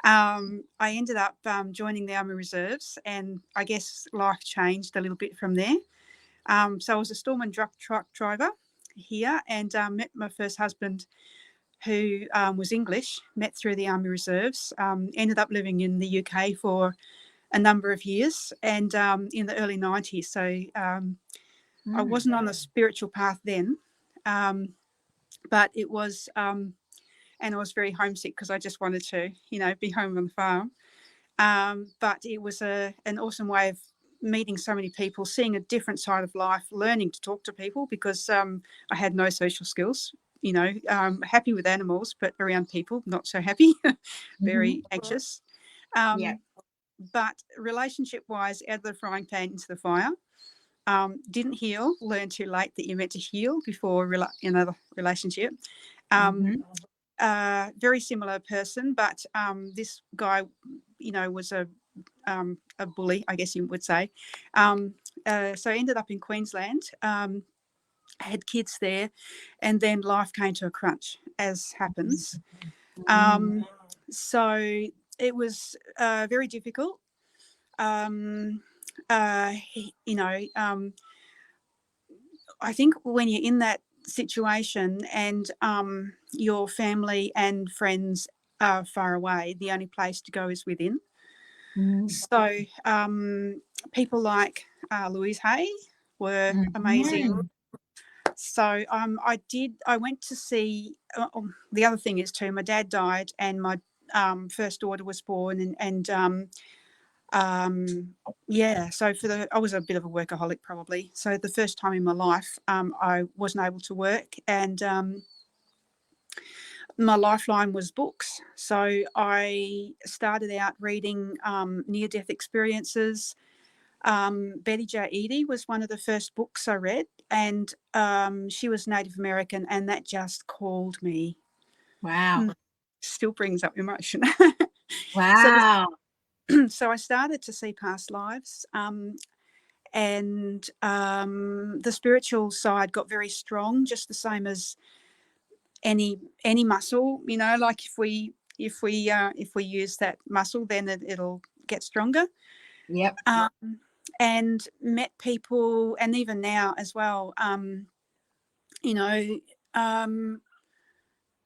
I ended up joining the Army Reserves, and I guess life changed a little bit from there. So I was a storm and truck driver here, and met my first husband, who was English, met through the Army Reserves, ended up living in the UK for a number of years, and in the early 90s. So I wasn't on a spiritual path then, but it was, and I was very homesick because I just wanted to, be home on the farm. But it was an awesome way of meeting so many people, seeing a different side of life, learning to talk to people because I had no social skills, happy with animals, but around people, not so happy, very anxious. But relationship-wise, out of the frying pan into the fire. Didn't heal, learned too late that you're meant to heal before another relationship. Very similar person, but this guy, was a bully, I guess you would say. So I ended up in Queensland, had kids there, and then life came to a crunch, as happens. So it was very difficult. I think when you're in that situation and your family and friends are far away, the only place to go is within. So people like Louise Hay were amazing. So I went to see, the other thing is too, my dad died and my first daughter was born, and so I was a bit of a workaholic probably. So the first time in my life, I wasn't able to work, and my lifeline was books. So I started out reading near-death experiences. Betty J. Eady was one of the first books I read, and she was Native American, and that just called me. Wow. Still brings up emotion. Wow. So I started to see past lives, and the spiritual side got very strong, just the same as any muscle. Like if we use that muscle, then it'll get stronger. Yep. And met people, and even now as well.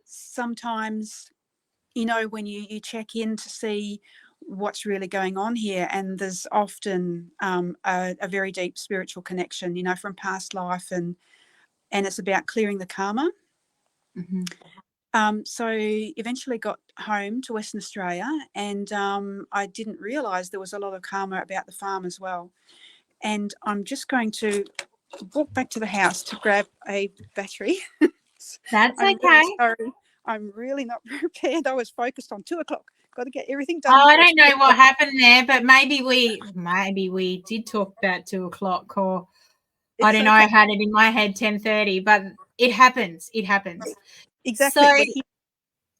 Sometimes, when you check in to see what's really going on here, and there's often a very deep spiritual connection, from past life, and it's about clearing the karma. So eventually got home to Western Australia, and I didn't realise there was a lot of karma about the farm as well. And I'm just going to walk back to the house to grab a battery. That's I'm really okay. sorry. I'm really not prepared. I was focused on 2 o'clock. Got to get everything done Oh, I before don't know what happened there, but maybe we did talk about 2 o'clock, or I it's don't know. I okay. had it in my head 10:30, but it happens. It happens. Exactly. So We're here.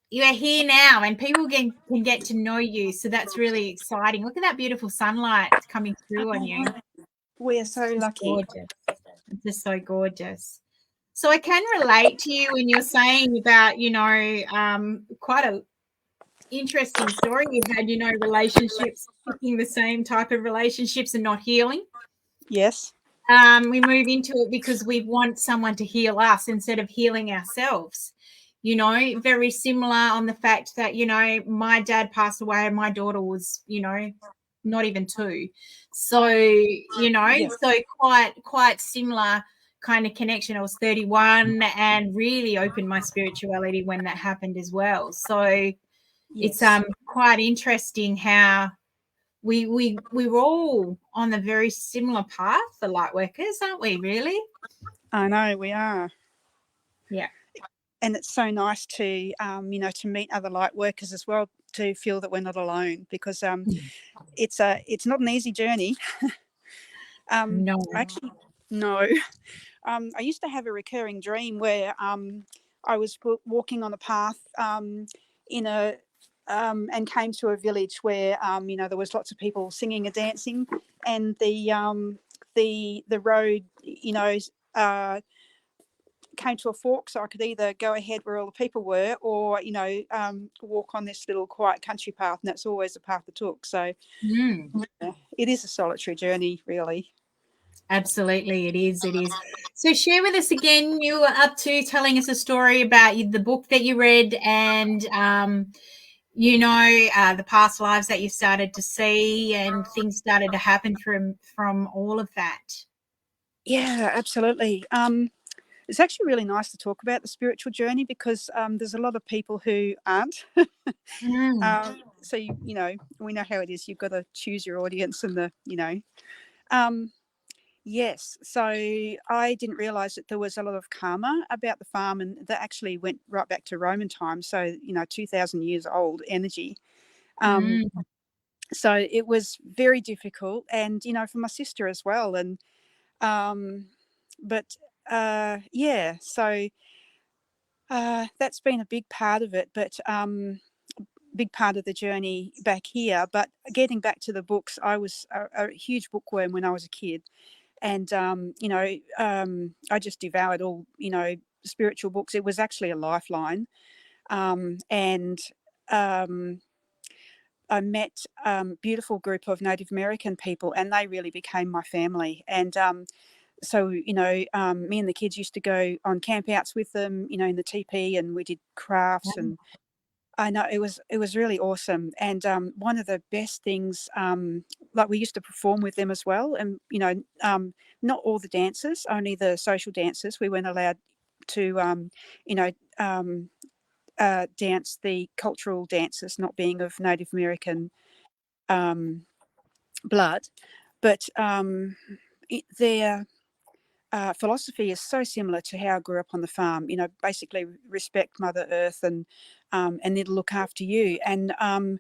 you're here now, and people can get to know you. So that's really exciting. Look at that beautiful sunlight coming through on you. We are so It's lucky. gorgeous. It's just so gorgeous. So I can relate to you when you're saying about, quite a interesting story you've had, relationships, picking the same type of relationships and not healing. Yes. We move into it because we want someone to heal us instead of healing ourselves. Very similar on the fact that, my dad passed away and my daughter was, not even 2. So, Yes. so quite similar kind of connection. I was 31 and really opened my spirituality when that happened as well. So it's Yes. quite interesting how we're all on a very similar path for light workers, aren't we, really? I know we are. Yeah. And it's so nice to, to meet other light workers as well, to feel that we're not alone, because it's not an easy journey. No. Actually, no. I used to have a recurring dream where I was walking on a path in a and came to a village where there was lots of people singing and dancing, and the road came to a fork, so I could either go ahead where all the people were, or walk on this little quiet country path, and that's always the path I took. So yeah, it is a solitary journey, really. Absolutely, it is. It is. So, share with us again. You were up to telling us a story about the book that you read, and the past lives that you started to see, and things started to happen from all of that. Yeah, absolutely. It's actually really nice to talk about the spiritual journey, because there's a lot of people who aren't. Mm, So we know how it is. You've got to choose your audience, and um, yes. So I didn't realise that there was a lot of karma about the farm, and that actually went right back to Roman times. So 2,000 years old energy. Um, mm, so it was very difficult, and for my sister as well. And but yeah, so that's been a big part of it. But big part of the journey back here. But getting back to the books, I was a huge bookworm when I was a kid, and I just devoured all spiritual books. It was actually a lifeline, and I met beautiful group of Native American people, and they really became my family. And so me and the kids used to go on campouts with them, in the teepee, and we did crafts. And I know it was really awesome. And one of the best things, like, we used to perform with them as well. And not all the dances, only the social dances. We weren't allowed to you know um, dance the cultural dances, not being of Native American um, blood. But their philosophy is so similar to how I grew up on the farm. Basically respect Mother Earth, and it'll look after you. And I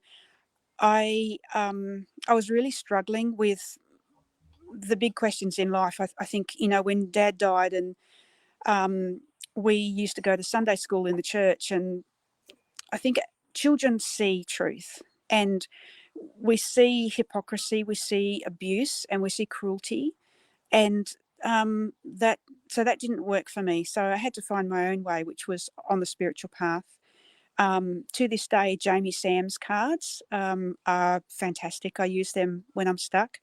was really struggling with the big questions in life. I think when Dad died, and we used to go to Sunday school in the church, and I think children see truth, and we see hypocrisy, we see abuse, and we see cruelty, and that so that didn't work for me. So I had to find my own way, which was on the spiritual path. To this day, Jamie Sam's cards are fantastic. I use them when I'm stuck.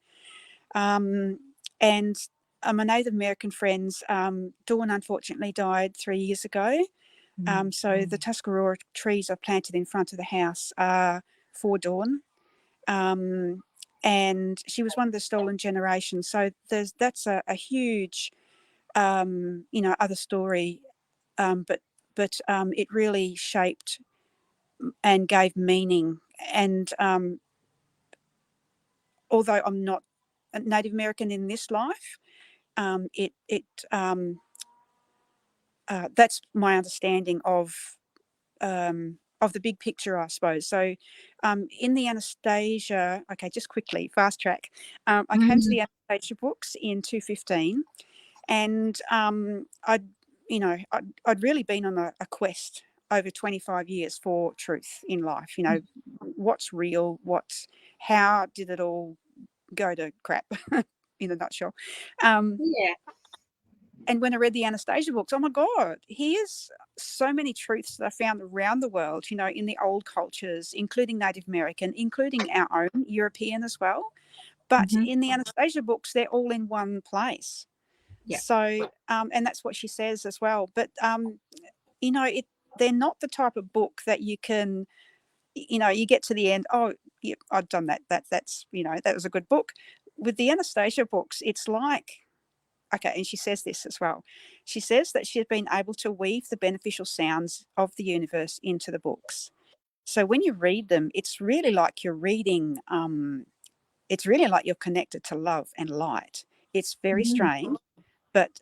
And my Native American friends, Dawn unfortunately died 3 years ago. So the Tuscarora trees I've planted in front of the house are for Dawn. And she was one of the stolen generation. So that's a huge, other story. But it really shaped and gave meaning. And although I'm not a Native American in this life, it that's my understanding of the big picture, I suppose. So in the Anastasia, okay, just quickly, fast track. I came to Mm-hmm. the Anastasia books in 2015, and I'd really been on a quest over 25 years for truth in life. What's real, how did it all go to crap in a nutshell. Yeah. And when I read the Anastasia books, oh my God, here's so many truths that I found around the world, in the old cultures, including Native American, including our own European as well. But Mm-hmm. in the Anastasia books, they're all in one place. Yeah. So, and that's what she says as well. But, they're not the type of book that you can, you get to the end, oh, yeah, I've done that. That's, that was a good book. With the Anastasia books, it's like, okay, and she says this as well. She says that she's been able to weave the beneficial sounds of the universe into the books. So when you read them, it's really like you're reading, it's really like you're connected to love and light. It's very Mm-hmm. strange. But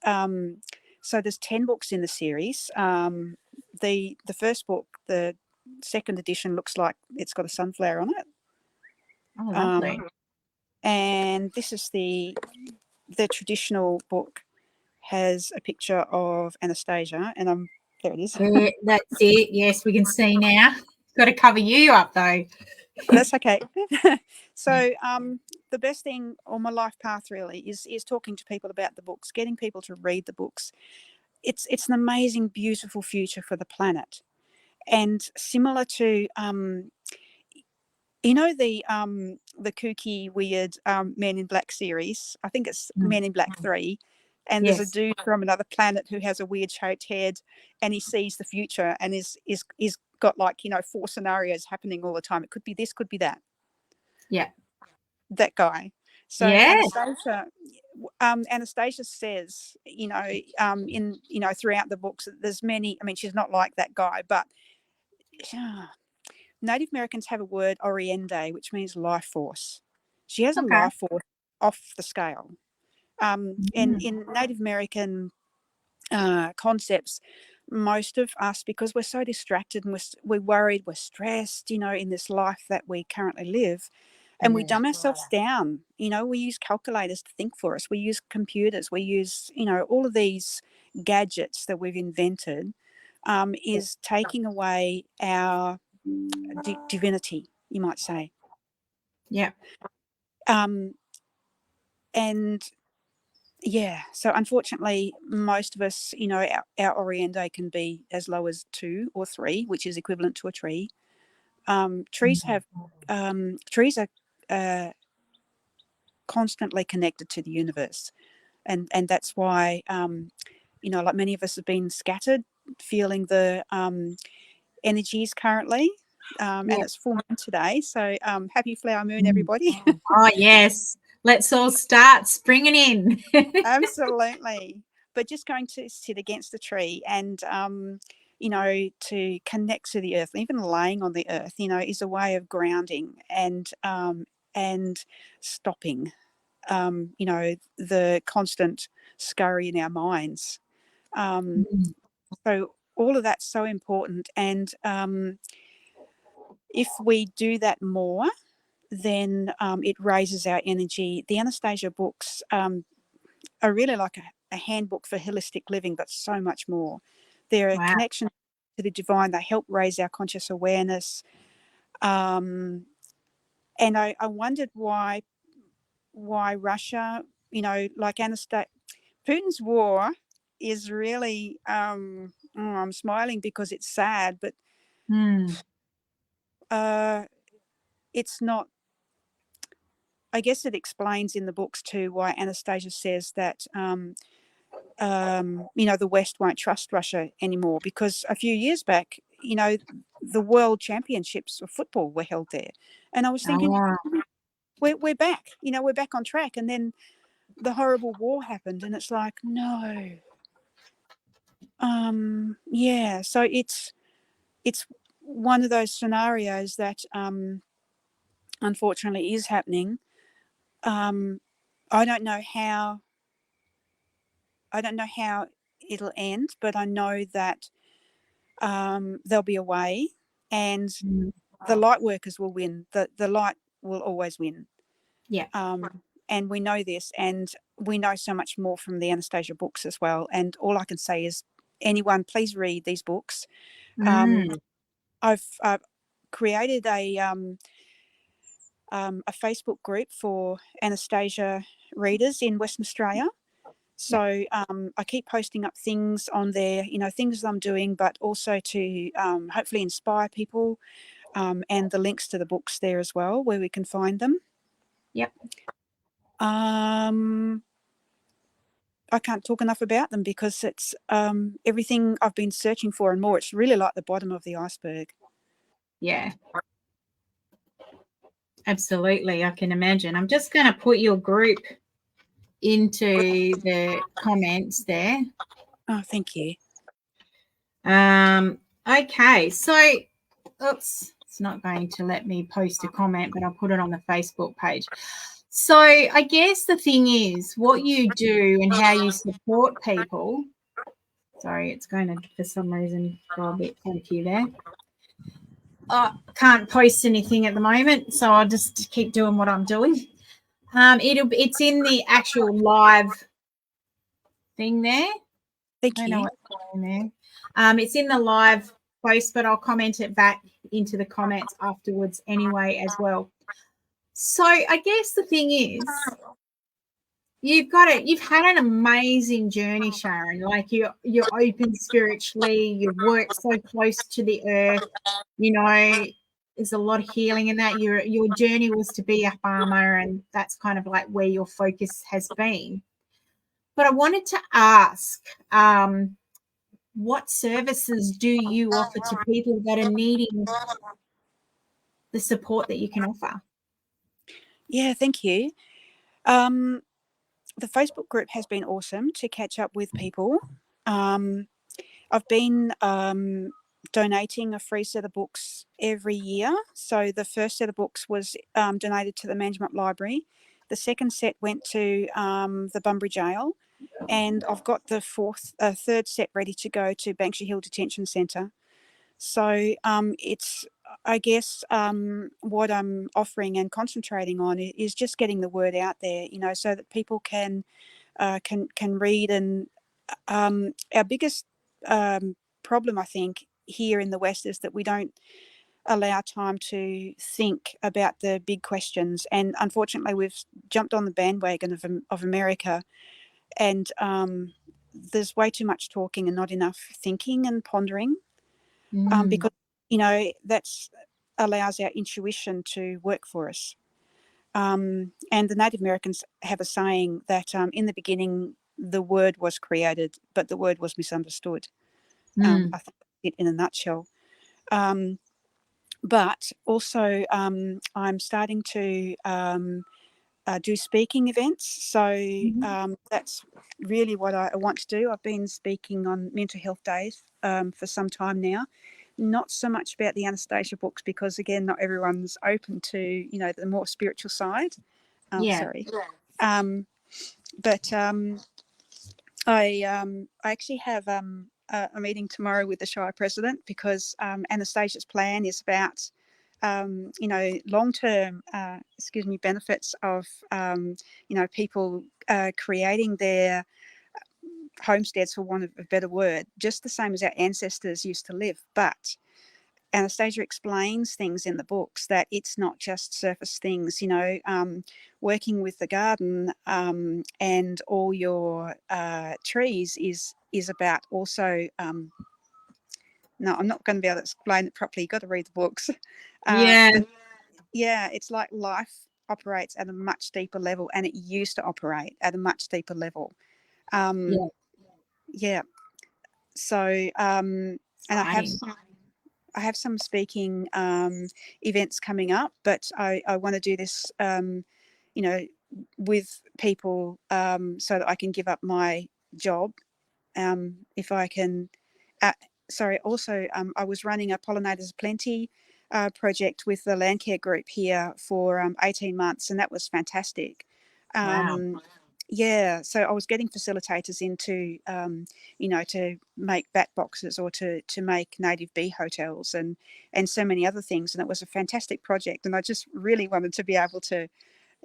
so there's 10 books in the series. The first book, the second edition, looks like it's got a sunflower on it. Oh, lovely. And this is the traditional book, has a picture of Anastasia, and there it is. Yeah, that's it. Yes, we can see now. Got to cover you up though. That's okay. So the best thing on my life path really is talking to people about the books, getting people to read the books. It's an amazing, beautiful future for the planet, and similar to the kooky, weird Men in Black series. I think it's Men in Black 3. And there's a Yes. dude from another planet who has a weird shaped head, and he sees the future and is got like, 4 scenarios happening all the time. It could be this, could be that. Yeah. That guy. So Yeah. Anastasia says, in throughout the books, there's many. I mean, she's not like that guy, but Native Americans have a word oriende, which means life force. She has a Okay. life force off the scale. And Mm. in Native American concepts, most of us, because we're so distracted and we're worried, we're stressed, in this life that we currently live, and we Yeah. dumb ourselves down. We use calculators to think for us. We use computers. We use, all of these gadgets that we've invented, is taking away our divinity, you might say. Yeah. Um, and yeah, so unfortunately, most of us, our oriente can be as low as 2 or 3, which is equivalent to a tree. Trees have trees are constantly connected to the universe, and that's why like many of us have been scattered, feeling the energies currently. And Yeah. it's full moon today, so happy flower moon, everybody. Oh, yes. Let's all start springing in. Absolutely. But just going to sit against the tree and, to connect to the earth, even laying on the earth, is a way of grounding and stopping, the constant scurry in our minds. Mm. So all of that's so important. And if we do that more, then it raises our energy. The Anastasia books are really like a handbook for holistic living, but so much more. They're a Wow. connection to the divine. They help raise our conscious awareness. And I wondered why Russia, like Putin's war is really. I'm smiling because it's sad, but Mm. uh, it's not. I guess it explains in the books too why Anastasia says that the West won't trust Russia anymore, because a few years back, the world championships of football were held there. And I was thinking, Oh, we're back, we're back on track. And then the horrible war happened, and it's like, no. Yeah. So it's one of those scenarios that unfortunately is happening. I don't know how I don't know how it'll end, but I know that there'll be a way, and the light workers will win. The light will always win. Yeah. And we know this, and we know so much more from the Anastasia books as well. And all I can say is, anyone, please read these books. I've created a Facebook group for Anastasia readers in Western Australia. So I keep posting up things on there, things that I'm doing, but also to hopefully inspire people, and the links to the books there as well, where we can find them. Yep. I can't talk enough about them because it's everything I've been searching for and more. It's really like the bottom of the iceberg. Yeah. Absolutely. I can imagine. I'm just going to put your group into the comments there. Oh, thank you. Okay. So, oops, it's not going to let me post a comment, but I'll put it on the Facebook page. So I guess the thing is what you do and how you support people. Sorry, it's going to, for some reason, go a bit funky there. I can't post anything at the moment, so I'll just keep doing what I'm doing. It's in the actual live thing there. Thank you. I don't know what's going there. It's in the live post, but I'll comment it back into the comments afterwards anyway as well. So I guess the thing is, you've had an amazing journey, Sharon. Like you're open spiritually, you've worked so close to the earth, there's a lot of healing in that. Your journey was to be a farmer, and that's kind of like where your focus has been. But I wanted to ask, what services do you offer to people that are needing the support that you can offer? Yeah, thank you. The Facebook group has been awesome to catch up with people. I've been donating a free set of books every year. So the first set of books was donated to the Management Library. The second set went to the Bunbury Jail. And I've got the third set ready to go to Banksia Hill Detention Centre. So it's, I guess, what I'm offering and concentrating on is just getting the word out there, so that people can read. And our biggest problem, I think, here in the West is that we don't allow time to think about the big questions. And unfortunately, we've jumped on the bandwagon of America, and there's way too much talking and not enough thinking and pondering, because that's allows our intuition to work for us. And the Native Americans have a saying that in the beginning the word was created, but the word was misunderstood. I think it in a nutshell. But also I'm starting to do speaking events. So that's really what I want to do. I've been speaking on mental health days for some time now. Not so much about the Anastasia books because, again, not everyone's open to, the more spiritual side. Sorry. But I actually have a meeting tomorrow with the Shire president because Anastasia's plan is about long-term, benefits of, people creating their homesteads, for want of a better word, just the same as our ancestors used to live. But Anastasia explains things in the books that it's not just surface things, working with the garden and all your trees is about also, no, I'm not going to be able to explain it properly. You've got to read the books. It's like life operates at a much deeper level, and it used to operate at a much deeper level. So, and I have some speaking events coming up, but I want to do this, with people so that I can give up my job if I can. Also, I was running a Pollinators Plenty project with the Landcare group here for 18 months, and that was fantastic. Wow. Yeah, so I was getting facilitators into, to make bat boxes or to make native bee hotels and so many other things, and it was a fantastic project. And I just really wanted to be able to,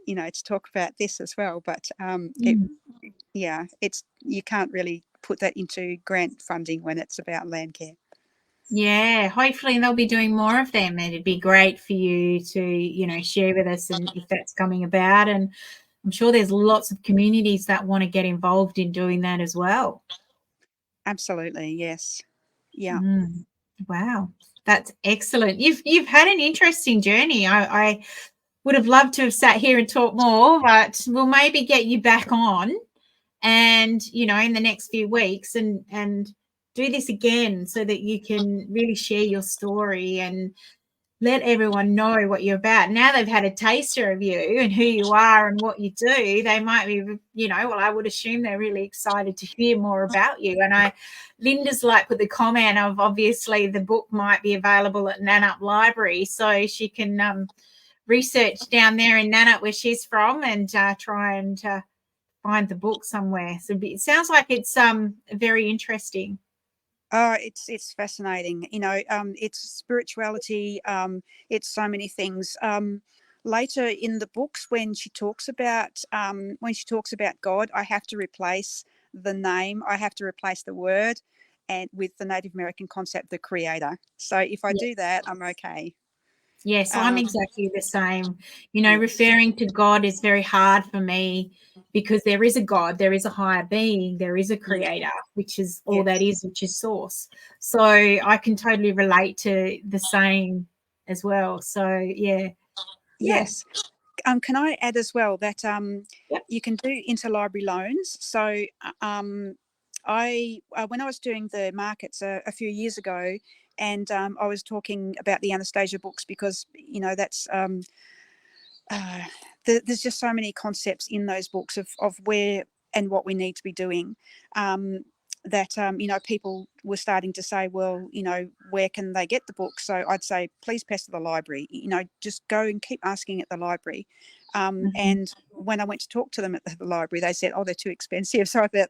to talk about this as well. But Mm. it's you can't really put that into grant funding when it's about land care. Yeah, hopefully they'll be doing more of them, and it'd be great for you to, share with us and if that's coming about. And I'm sure there's lots of communities that want to get involved in doing that as well. Absolutely, yes, yeah. Mm. Wow, that's excellent. You've had an interesting journey. I would have loved to have sat here and talked more, but we'll maybe get you back on and in the next few weeks and do this again so that you can really share your story and let everyone know what you're about. Now they've had a taster of you and who you are and what you do, they might be, well, I would assume they're really excited to hear more about you. And Linda's like put the comment of obviously the book might be available at Nanup Library, so she can research down there in Nanup where she's from and try and find the book somewhere. So it sounds like it's very interesting. Oh, it's fascinating. It's spirituality. It's so many things. Later in the books, when she talks about God, I have to replace the name. I have to replace the word, and with the Native American concept, the Creator. So if I do that, I'm okay. Yes, I'm Um, exactly the same. yes, Referring to God is very hard for me because there is a God, there is a higher being, there is a yes, creator, which is all that yes, is, which is source. So I can totally relate to the same as well. So yeah, yeah. yes. Can I add as well that Yep. you can do interlibrary loans? So I when I was doing the markets a few years ago, and I was talking about the Anastasia books because that's uh, there's just so many concepts in those books of where and what we need to be doing. That people were starting to say, well, where can they get the book? So I'd say, please pester the library. Just go and keep asking at the library. Mhm. And when I went to talk to them at the library, they said, oh, they're too expensive. So I thought,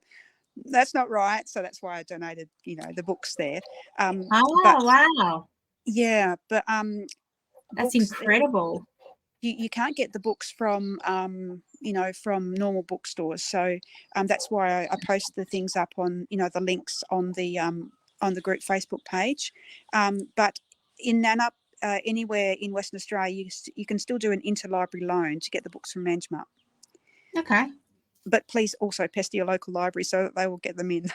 that's not right. So that's why I donated, the books there. But Oh, wow. yeah, but That's books. incredible. You can't get the books from from normal bookstores. So that's why I post the things up on the links on the group Facebook page. But in Nanup, anywhere in Western Australia, you can still do an interlibrary loan to get the books from Manjimup. Okay. But please also pester your local library so that they will get them in.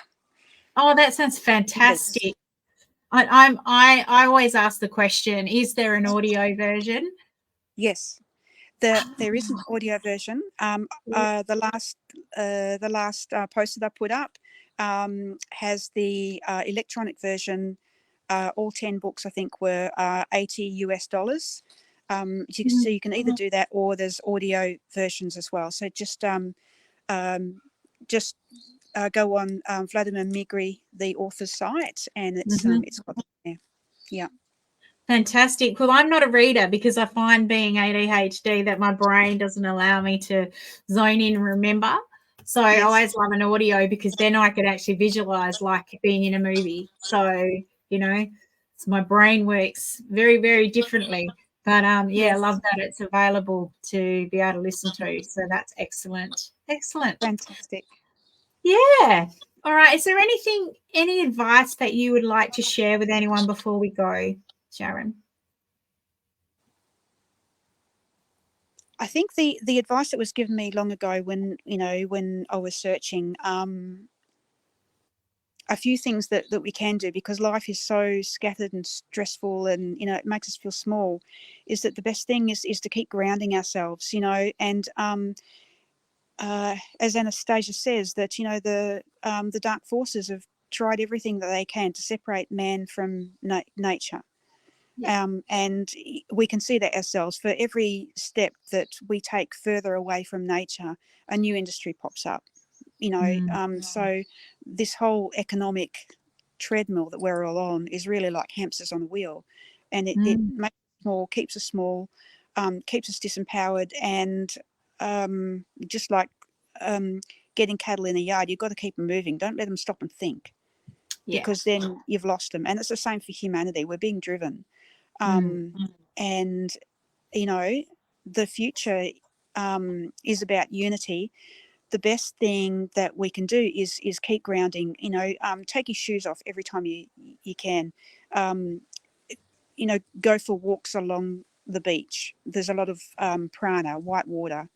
Oh, that sounds Yes. fantastic. I always ask the question, is there an audio version? Yes. There is an audio version. The last poster I put up has the electronic version. All 10 books, I think, were $80 US. So you can either do that or there's audio versions as well. So um, just go on Vladimir Migri, the author's site, and Mhm. it's got there. Yeah. Fantastic. Well, I'm not a reader because I find being ADHD that my brain doesn't allow me to zone in and remember. So I Yes. always love an audio because then I could actually visualize like being in a movie. So, you know, so my brain works very, very differently. But yeah, I Yes. love that it's available to be able to listen to. So that's excellent. Excellent. Fantastic. Yeah. All right. Is there any advice that you would like to share with anyone before we go, Sharon? I think the advice that was given me long ago when when I was searching, a few things that we can do because life is so scattered and stressful and it makes us feel small, is that the best thing is to keep grounding ourselves, and as Anastasia says, that the dark forces have tried everything that they can to separate man from nature. Yeah. And we can see that ourselves. For every step that we take further away from nature, a new industry pops up. Mm, So this whole economic treadmill that we're all on is really like hamsters on a wheel, and it mm, makes us small, keeps us small, keeps us disempowered, and just like getting cattle in a yard, you've got to keep them moving. Don't let them stop and think, because then you've lost them. And it's the same for humanity. We're being driven. And, you know, the future is about unity. The best thing that we can do is keep grounding. You know, take your shoes off every time you can. You know, go for walks along the beach. There's a lot of prana, white water,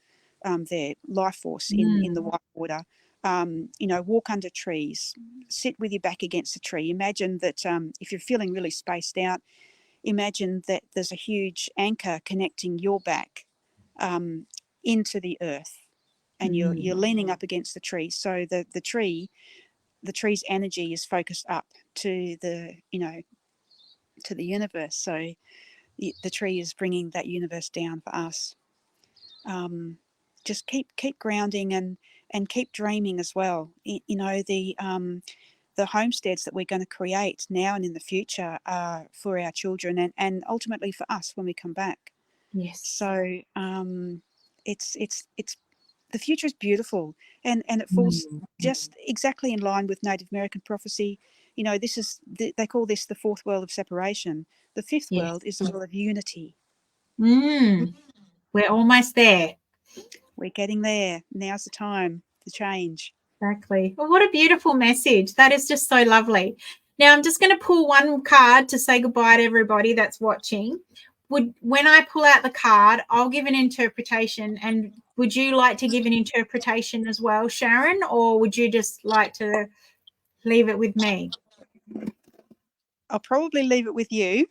there, life force in the white water. You know, walk under trees, sit with your back against a tree. Imagine that if you're feeling really spaced out, imagine that there's a huge anchor connecting your back into the earth, and you're leaning up against the tree. So the tree's energy is focused up to the, you know, to the universe. So the tree is bringing that universe down for us. Just keep grounding and keep dreaming as well. You know, the homesteads that we're going to create now and in the future are for our children and ultimately for us when we come back. Yes. So it's the future is beautiful, and it falls just exactly in line with Native American prophecy. You know, this is they call this the fourth world of separation. The fifth world is the world of unity. We're almost there. We're getting there. Now's the time to change. Exactly. Well, what a beautiful message. That is just so lovely. Now, I'm just going to pull one card to say goodbye to everybody that's watching. When I pull out the card, I'll give an interpretation. And would you like to give an interpretation as well, Sharon, or would you just like to leave it with me? I'll probably leave it with you.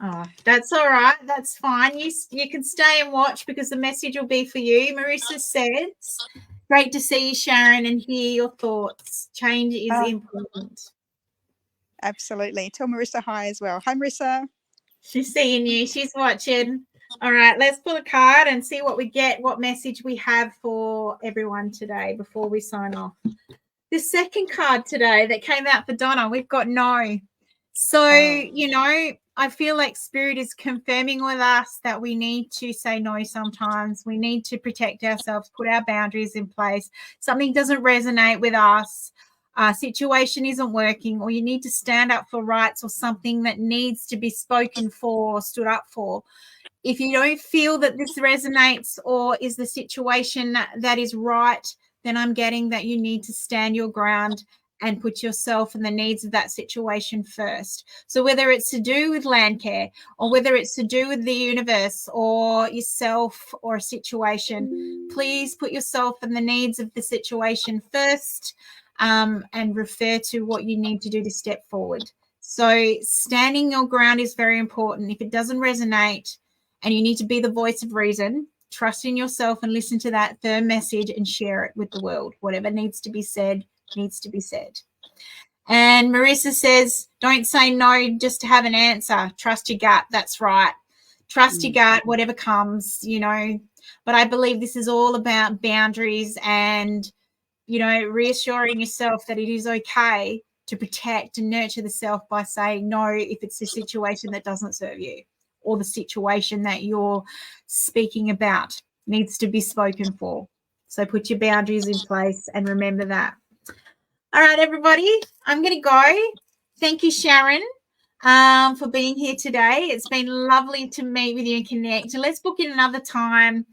Oh, that's all right. That's fine. You can stay and watch because the message will be for you. Marissa says, great to see you, Sharon, and hear your thoughts. Change is important. Absolutely. Tell Marissa hi as well. Hi, Marissa. She's seeing you. She's watching. All right, let's pull a card and see what we get, what message we have for everyone today before we sign off. The second card today that came out for Donna, we've got no. So, you know, I feel like Spirit is confirming with us that we need to say no sometimes. We need to protect ourselves, put our boundaries in place. Something doesn't resonate with us. Situation isn't working, or you need to stand up for rights or something that needs to be spoken for or stood up for. If you don't feel that this resonates or is the situation that is right, then I'm getting that you need to stand your ground and put yourself and the needs of that situation first. So whether it's to do with land care or whether it's to do with the universe or yourself or a situation, please put yourself and the needs of the situation first, and refer to what you need to do to step forward. So standing your ground is very important. If it doesn't resonate and you need to be the voice of reason, trust in yourself and listen to that firm message and share it with the world. Whatever needs to be said needs to be said. And Marissa says, don't say no just to have an answer. Trust your gut. That's right. Trust your gut, whatever comes, you know. But I believe this is all about boundaries and, you know, reassuring yourself that it is okay to protect and nurture the self by saying no if it's a situation that doesn't serve you, or the situation that you're speaking about needs to be spoken for. So put your boundaries in place and remember that. All right, everybody, I'm going to go. Thank you, Sharon, for being here today. It's been lovely to meet with you and connect. And let's book in another time.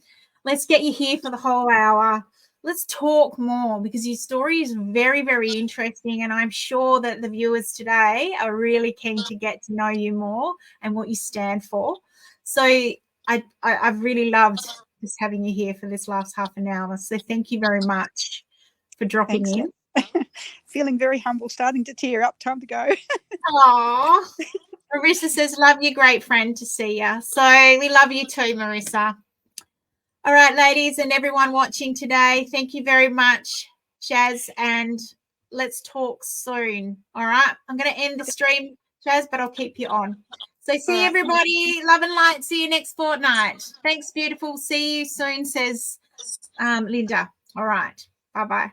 Let's get you here for the whole hour. Let's talk more because your story is very, very interesting. And I'm sure that the viewers today are really keen to get to know you more and what you stand for. So I've really loved just having you here for this last half an hour. So thank you very much for dropping in. Feeling very humble, starting to tear up. Time to go. Aww. Marissa says, love you, great friend to see you. So we love you too, Marissa. All right, ladies and everyone watching today, thank you very much, Shaz, and let's talk soon. All right, I'm going to end the stream, Shaz, but I'll keep you on. So see you, everybody. Love and light. See you next fortnight. Thanks, beautiful. See you soon, says Linda. All right. Bye-bye.